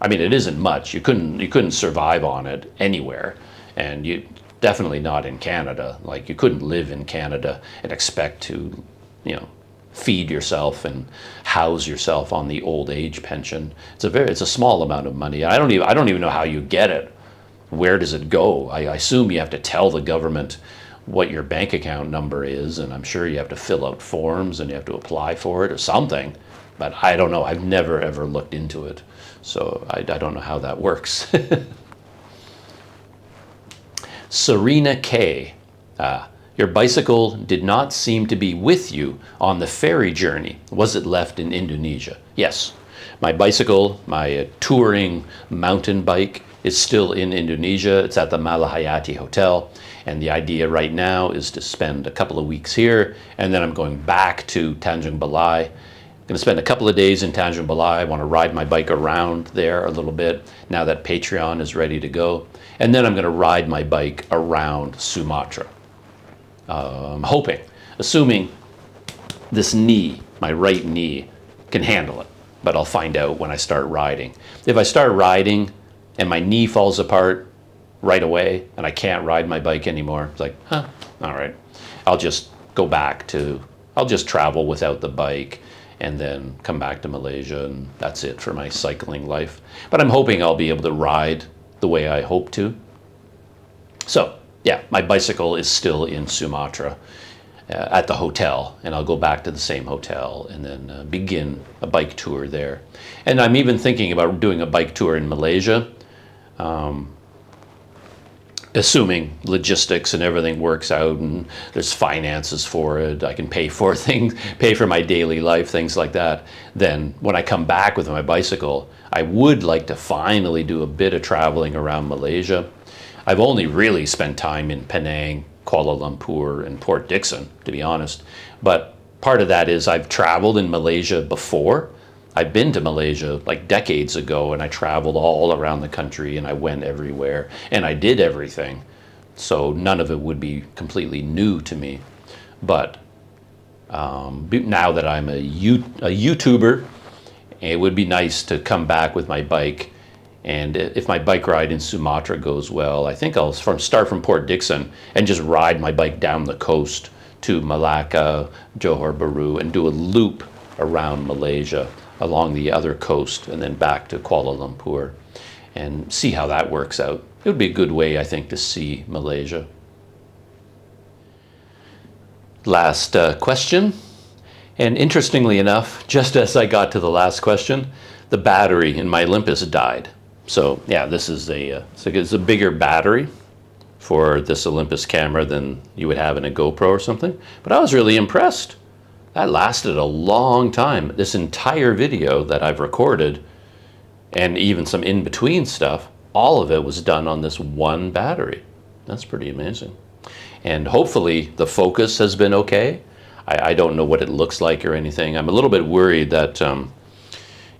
[SPEAKER 1] I mean, it isn't much. You couldn't survive on it anywhere, and you definitely not in Canada. Like, you couldn't live in Canada and expect to, feed yourself and house yourself on the old age pension. It's a small amount of money. I don't even know how you get it. Where does it go? I assume you have to tell the government what your bank account number is, and I'm sure you have to fill out forms and you have to apply for it or something. But I don't know. I've never ever looked into it, so I don't know how that works. Serena K. Your bicycle did not seem to be with you on the ferry journey. Was it left in Indonesia? Yes. My bicycle, my touring mountain bike, is still in Indonesia. It's at the Malahayati Hotel. And the idea right now is to spend a couple of weeks here, and then I'm going back to Tanjung Balai. I'm going to spend a couple of days in Tanjung Balai. I want to ride my bike around there a little bit now that Patreon is ready to go. And then I'm going to ride my bike around Sumatra. I'm hoping, assuming this knee, my right knee, can handle it. But I'll find out when I start riding. If I start riding and my knee falls apart right away and I can't ride my bike anymore, it's like, all right. I'll just travel without the bike and then come back to Malaysia, and that's it for my cycling life. But I'm hoping I'll be able to ride the way I hope to. So, yeah, my bicycle is still in Sumatra at the hotel, and I'll go back to the same hotel and then begin a bike tour there. And I'm even thinking about doing a bike tour in Malaysia, assuming logistics and everything works out and there's finances for it, I can pay for my daily life, things like that. Then when I come back with my bicycle, I would like to finally do a bit of traveling around Malaysia. I've only really spent time in Penang, Kuala Lumpur, and Port Dickson, to be honest. But part of that is I've traveled in Malaysia before. I've been to Malaysia like decades ago, and I traveled all around the country, and I went everywhere, and I did everything. So none of it would be completely new to me. But now that I'm a YouTuber, it would be nice to come back with my bike. And if my bike ride in Sumatra goes well, I think I'll start from Port Dickson and just ride my bike down the coast to Malacca, Johor Bahru, and do a loop around Malaysia along the other coast and then back to Kuala Lumpur and see how that works out. It would be a good way, I think, to see Malaysia. Last question. And interestingly enough, just as I got to the last question, the battery in my Olympus died. So yeah, this is it's a bigger battery for this Olympus camera than you would have in a GoPro or something. But I was really impressed. That lasted a long time. This entire video that I've recorded, and even some in-between stuff, all of it was done on this one battery. That's pretty amazing. And hopefully the focus has been okay. I don't know what it looks like or anything. I'm a little bit worried that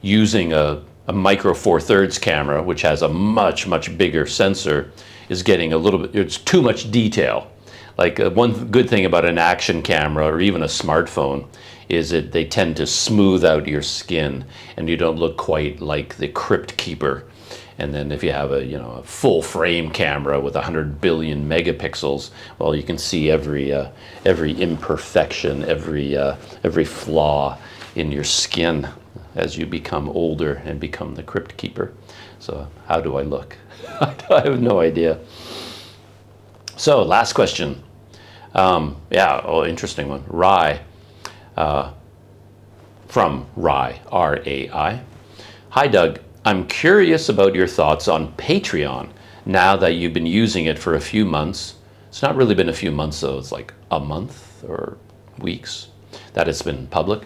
[SPEAKER 1] using a micro four thirds camera, which has a much bigger sensor, is getting a little bit, it's too much detail. Like one good thing about an action camera or even a smartphone is that they tend to smooth out your skin and you don't look quite like the crypt keeper. And then if you have a full frame camera with 100 billion megapixels, well, you can see every imperfection, every flaw in your skin as you become older and become the crypt keeper. So how do I look? I have no idea. So last question. Yeah, oh, interesting one. Rai, from Rai, R-A-I. Hi, Doug. I'm curious about your thoughts on Patreon now that you've been using it for a few months. It's not really been a few months, though. It's like a month or weeks that it's been public,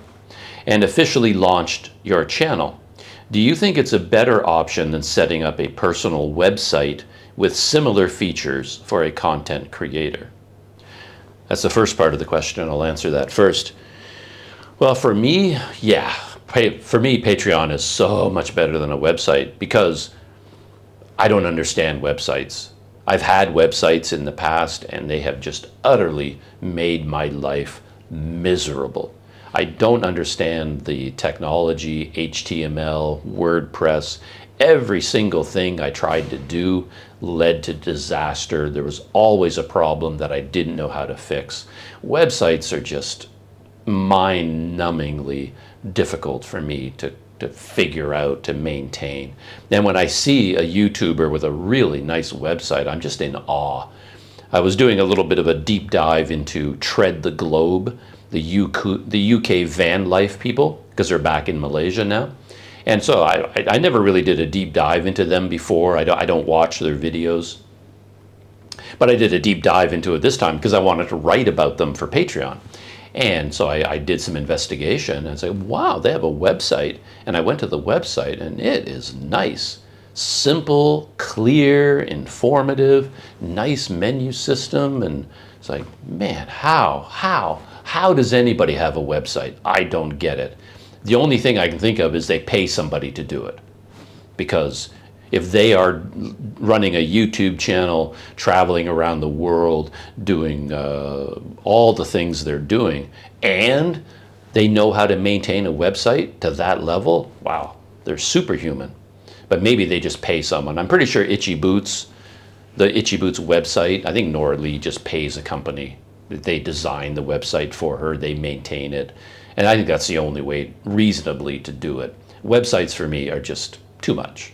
[SPEAKER 1] and officially launched your channel. Do you think it's a better option than setting up a personal website with similar features for a content creator? That's the first part of the question. I'll answer that first. Well, for me, yeah. For me, Patreon is so much better than a website because I don't understand websites. I've had websites in the past and they have just utterly made my life miserable. I don't understand the technology, HTML, WordPress. Every single thing I tried to do led to disaster. There was always a problem that I didn't know how to fix. Websites are just mind-numbingly difficult for me to figure out, to maintain. Then when I see a YouTuber with a really nice website, I'm just in awe. I was doing a little bit of a deep dive into Tread the Globe, the UK van life people, because they're back in Malaysia now. And so I never really did a deep dive into them before. I don't watch their videos. But I did a deep dive into it this time because I wanted to write about them for Patreon. And so I did some investigation and said, wow, they have a website. And I went to the website and it is nice. Simple, clear, informative, nice menu system. And it's like, man, how does anybody have a website? I don't get it. The only thing I can think of is they pay somebody to do it. Because if they are running a YouTube channel, traveling around the world, doing all the things they're doing, and they know how to maintain a website to that level, wow, they're superhuman. But maybe they just pay someone. I'm pretty sure Itchy Boots, the Itchy Boots website, I think Nora Lee just pays a company. They design the website for her, they maintain it. And I think that's the only way reasonably to do it. Websites for me are just too much.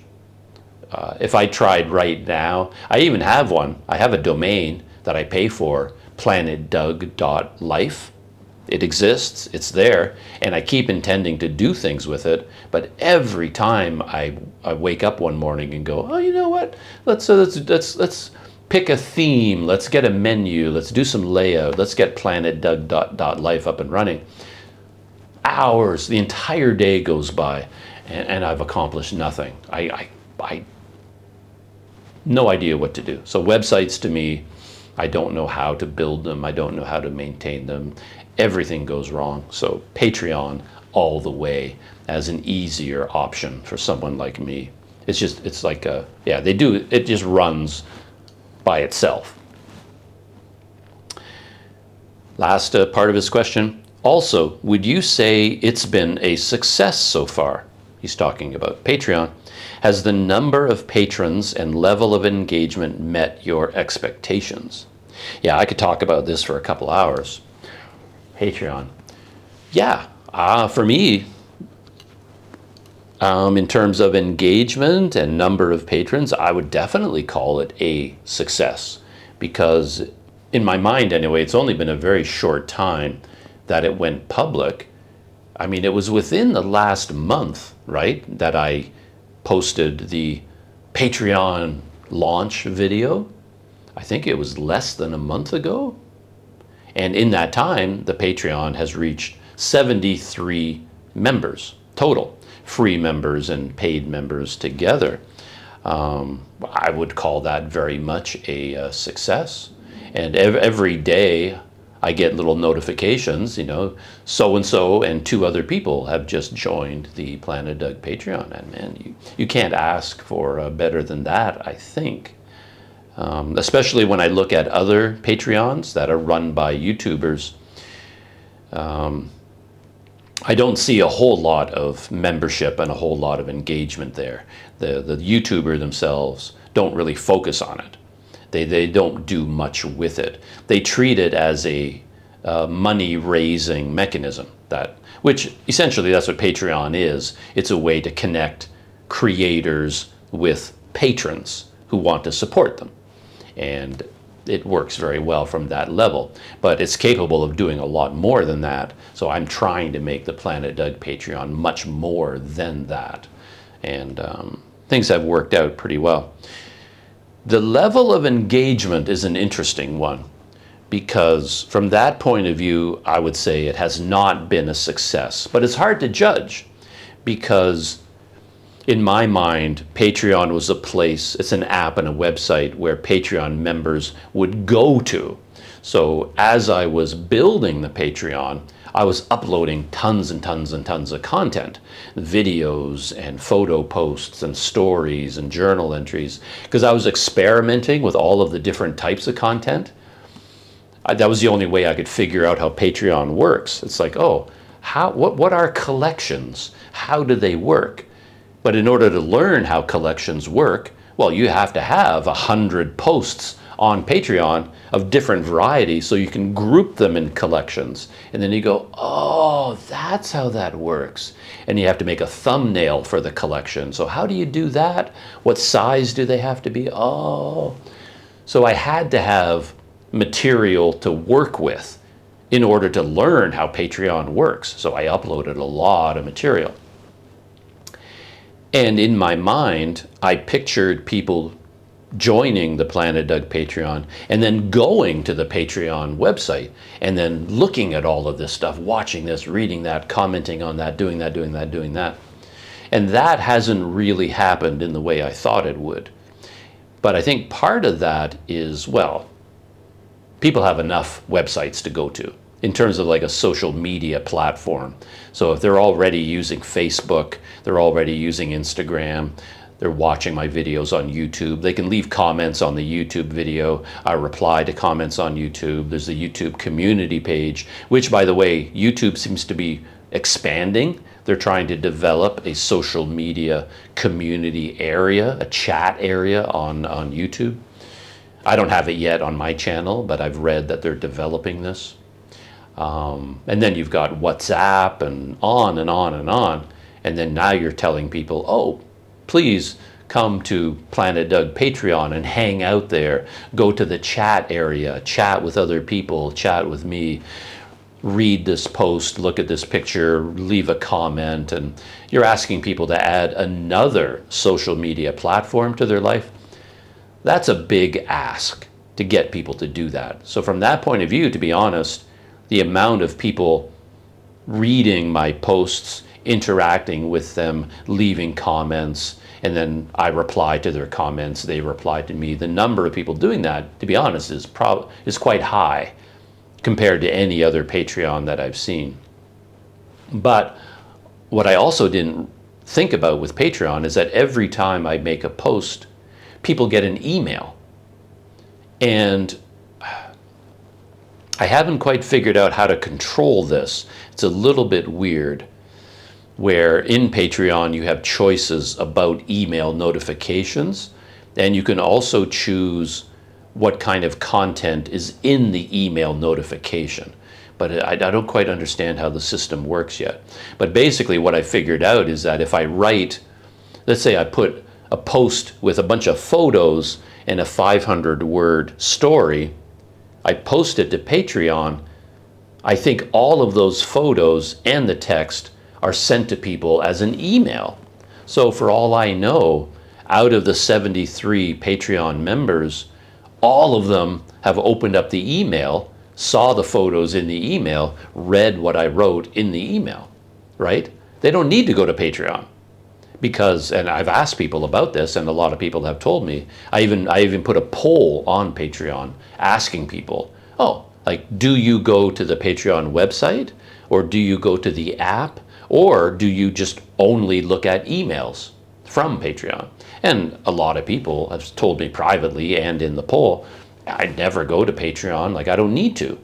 [SPEAKER 1] If I tried right now, I even have one. I have a domain that I pay for, planetdoug.life. It exists, it's there, and I keep intending to do things with it, but every time I wake up one morning and go, oh, you know what? Let's pick a theme, let's get a menu, let's do some layout, let's get planetdoug.life up and running. Hours, the entire day goes by, and I've accomplished nothing. I no idea what to do. So websites to me, I don't know how to build them. I don't know how to maintain them. Everything goes wrong. So Patreon all the way as an easier option for someone like me. It's like it just runs by itself. Last part of his question. Also, would you say it's been a success so far? He's talking about Patreon. Has the number of patrons and level of engagement met your expectations? Yeah, I could talk about this for a couple hours. Patreon. Yeah, for me, in terms of engagement and number of patrons, I would definitely call it a success. Because in my mind anyway, it's only been a very short time that it went public. I mean, it was within the last month, right, that I posted the Patreon launch video. I think it was less than a month ago. And in that time, the Patreon has reached 73 members total, free members and paid members together. I would call that very much a success. And every day I get little notifications, you know, so-and-so and 2 other people have just joined the Planet Doug Patreon. And man, you can't ask for better than that, I think. Especially when I look at other Patreons that are run by YouTubers. I don't see a whole lot of membership and a whole lot of engagement there. The YouTuber themselves don't really focus on it. They don't do much with it. They treat it as a money-raising mechanism. which essentially that's what Patreon is. It's a way to connect creators with patrons who want to support them. And it works very well from that level, but it's capable of doing a lot more than that. So I'm trying to make the Planet Doug Patreon much more than that. And things have worked out pretty well. The level of engagement is an interesting one, because from that point of view, I would say it has not been a success. But it's hard to judge, because in my mind, Patreon was a place, it's an app and a website where Patreon members would go to. So as I was building the Patreon, I was uploading tons and tons and tons of content, videos and photo posts and stories and journal entries, because I was experimenting with all of the different types of content. That was the only way I could figure out how Patreon works. It's like, oh, what are collections? How do they work? But in order to learn how collections work, well, you have to have 100 posts on Patreon of different varieties so you can group them in collections. And then you go, oh, that's how that works. And you have to make a thumbnail for the collection. So how do you do that? What size do they have to be? Oh. So I had to have material to work with in order to learn how Patreon works. So I uploaded a lot of material. And in my mind, I pictured people joining the Planet Doug Patreon and then going to the Patreon website and then looking at all of this stuff, watching this, reading that, commenting on that, doing that, doing that, doing that. And that hasn't really happened in the way I thought it would. But I think part of that is, well, people have enough websites to go to in terms of like a social media platform. So if they're already using Facebook, they're already using Instagram, they're watching my videos on YouTube, they can leave comments on the YouTube video. I reply to comments on YouTube. There's the YouTube community page, which, by the way, YouTube seems to be expanding. They're trying to develop a social media community area, a chat area on YouTube. I don't have it yet on my channel, but I've read that they're developing this. And then you've got WhatsApp and on and on and on. And then now you're telling people, oh, please come to Planet Doug Patreon and hang out there. Go to the chat area, chat with other people, chat with me, read this post, look at this picture, leave a comment. And you're asking people to add another social media platform to their life. That's a big ask to get people to do that. So from that point of view, to be honest, the amount of people reading my posts, interacting with them, leaving comments, and then I reply to their comments, they reply to me. The number of people doing that, to be honest, is quite high compared to any other Patreon that I've seen. But what I also didn't think about with Patreon is that every time I make a post, people get an email. And I haven't quite figured out how to control this. It's a little bit weird, where in Patreon you have choices about email notifications, and you can also choose what kind of content is in the email notification. But I don't quite understand how the system works yet. But basically what I figured out is that if I write, let's say I put a post with a bunch of photos and a 500-word story, I post it to Patreon, I think all of those photos and the text are sent to people as an email. So for all I know, out of the 73 Patreon members, all of them have opened up the email, saw the photos in the email, read what I wrote in the email, right? They don't need to go to Patreon. Because, and I've asked people about this, and a lot of people have told me, I even put a poll on Patreon asking people, oh, like, do you go to the Patreon website, or do you go to the app, or do you just only look at emails from Patreon? And a lot of people have told me privately and in the poll, I never go to Patreon, like I don't need to.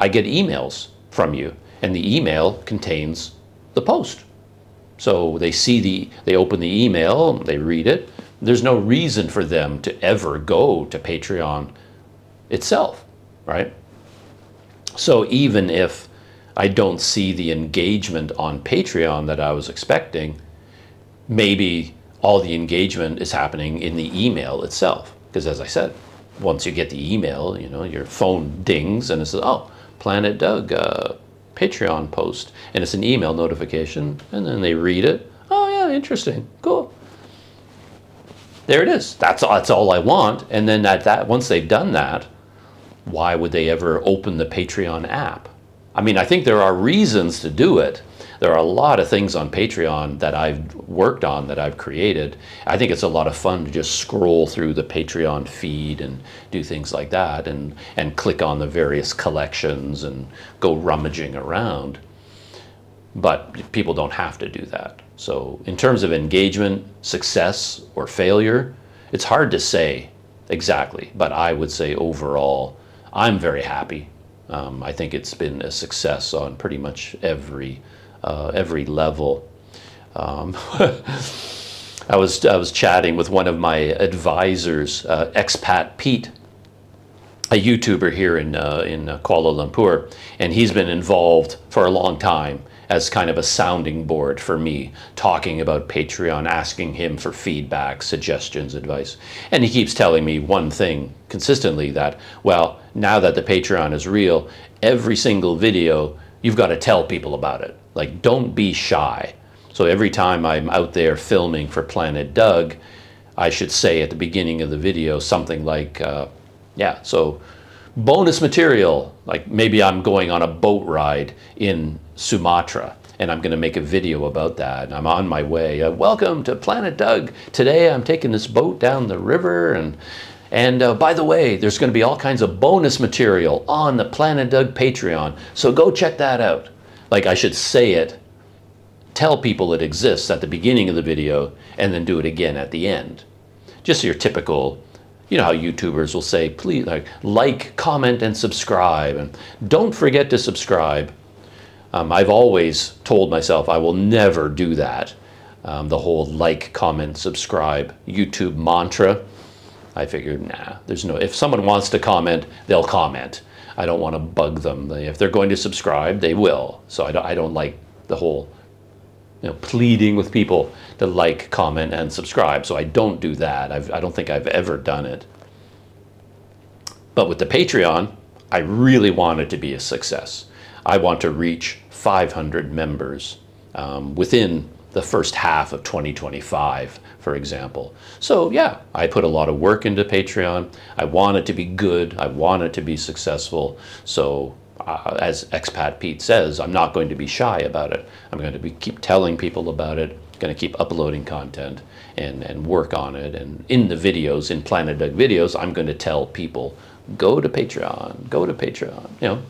[SPEAKER 1] I get emails from you, and the email contains the post. So they open the email, they read it. There's no reason for them to ever go to Patreon itself, right? So even if I don't see the engagement on Patreon that I was expecting. Maybe all the engagement is happening in the email itself. Because as I said, once you get the email, you know, your phone dings and it says, oh, Planet Doug Patreon post. And it's an email notification. And then they read it. Oh, yeah, interesting. Cool. There it is. That's all I want. And then once they've done that, why would they ever open the Patreon app? I mean, I think there are reasons to do it. There are a lot of things on Patreon that I've worked on, that I've created. I think it's a lot of fun to just scroll through the Patreon feed and do things like that and click on the various collections and go rummaging around. But people don't have to do that. So in terms of engagement, success, or failure, it's hard to say exactly. But I would say overall, I'm very happy. I think it's been a success on pretty much every level. I was chatting with one of my advisors, expat Pete, a YouTuber here in Kuala Lumpur, and he's been involved for a long time as kind of a sounding board for me, talking about Patreon, asking him for feedback, suggestions, advice. And he keeps telling me one thing consistently, that, well, now that the Patreon is real, every single video, you've got to tell people about it. Like, don't be shy. So every time I'm out there filming for Planet Doug, I should say at the beginning of the video something like, yeah, so bonus material, like maybe I'm going on a boat ride in Sumatra and I'm going to make a video about that. I'm on my way. Welcome to Planet Doug. Today I'm taking this boat down the river, and by the way, there's going to be all kinds of bonus material on the Planet Doug Patreon. So go check that out. Like, I should say it, tell people it exists at the beginning of the video, and then do it again at the end. Just your typical, you know how YouTubers will say, please like, comment, and subscribe, and don't forget to subscribe. I've always told myself I will never do that. The whole like, comment, subscribe YouTube mantra. I figured, nah, there's no, if someone wants to comment, they'll comment. I don't want to bug them. If they're going to subscribe, they will. So I don't like the whole, you know, pleading with people to like, comment, and subscribe. So I don't do that. I don't think I've ever done it. But with the Patreon, I really want it to be a success. I want to reach 500 members within the first half of 2025, for example. So yeah, I put a lot of work into Patreon. I want it to be good. I want it to be successful. So as Expat Pete says, I'm not going to be shy about it. I'm going to keep telling people about it, going to keep uploading content and work on it. And in the videos, in Planet Doug videos, I'm going to tell people, go to Patreon, go to Patreon, you know.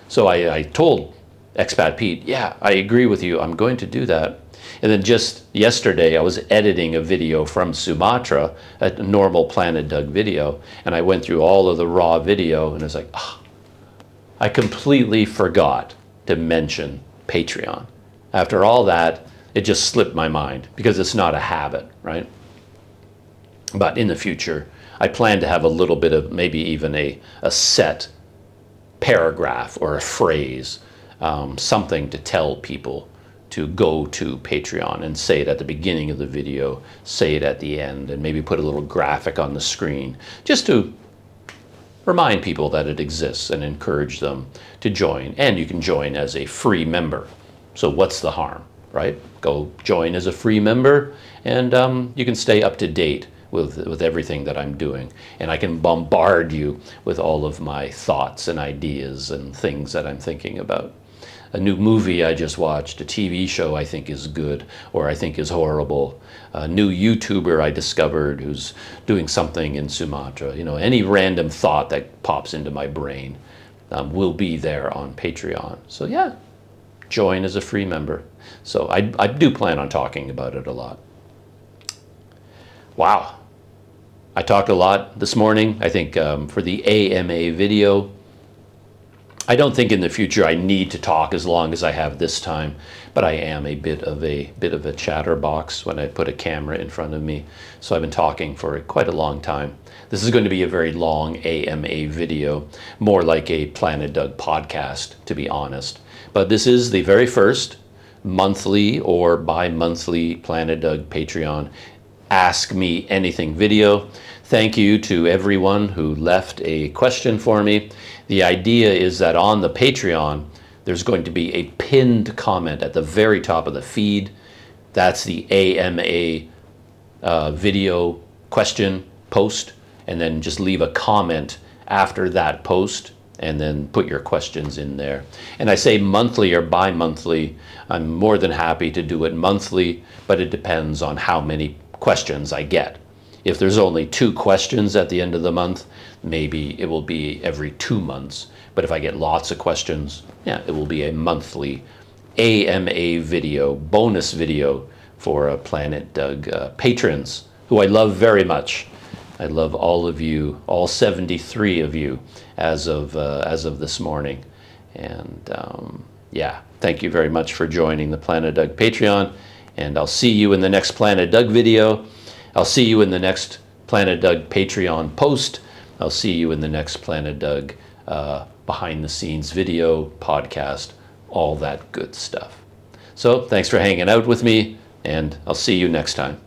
[SPEAKER 1] So I told Expat Pete, yeah, I agree with you. I'm going to do that. And then just yesterday, I was editing a video from Sumatra, a normal Planet Doug video, and I went through all of the raw video, and it's like, oh, I completely forgot to mention Patreon. After all that, it just slipped my mind because it's not a habit, right? But in the future, I plan to have a little bit of maybe even a set paragraph or a phrase, something to tell people to go to Patreon, and say it at the beginning of the video, say it at the end, and maybe put a little graphic on the screen just to remind people that it exists and encourage them to join. And you can join as a free member. So what's the harm, right? Go join as a free member, and you can stay up to date with everything that I'm doing. And I can bombard you with all of my thoughts and ideas and things that I'm thinking about. A new movie I just watched, a TV show I think is good or I think is horrible, a new YouTuber I discovered who's doing something in Sumatra. You know, any random thought that pops into my brain will be there on Patreon. So yeah, join as a free member. So I do plan on talking about it a lot. Wow. I talked a lot this morning. I think for the AMA video, I don't think in the future I need to talk as long as I have this time, but I am a bit of a chatterbox when I put a camera in front of me. So I've been talking for quite a long time. This is going to be a very long AMA video, more like a Planet Doug podcast, to be honest. But this is the very first monthly or bi-monthly Planet Doug Patreon Ask Me Anything video. Thank you to everyone who left a question for me. The idea is that on the Patreon, there's going to be a pinned comment at the very top of the feed. That's the AMA video question post, and then just leave a comment after that post and then put your questions in there. And I say monthly or bi-monthly. I'm more than happy to do it monthly, but it depends on how many questions I get. If there's only 2 questions at the end of the month, maybe it will be every 2 months. But if I get lots of questions, yeah, it will be a monthly AMA video, bonus video for Planet Doug patrons, who I love very much. I love all of you, all 73 of you, as of this morning. And yeah, thank you very much for joining the Planet Doug Patreon. And I'll see you in the next Planet Doug video. I'll see you in the next Planet Doug Patreon post. I'll see you in the next Planet Doug behind the scenes video, podcast, all that good stuff. So thanks for hanging out with me, and I'll see you next time.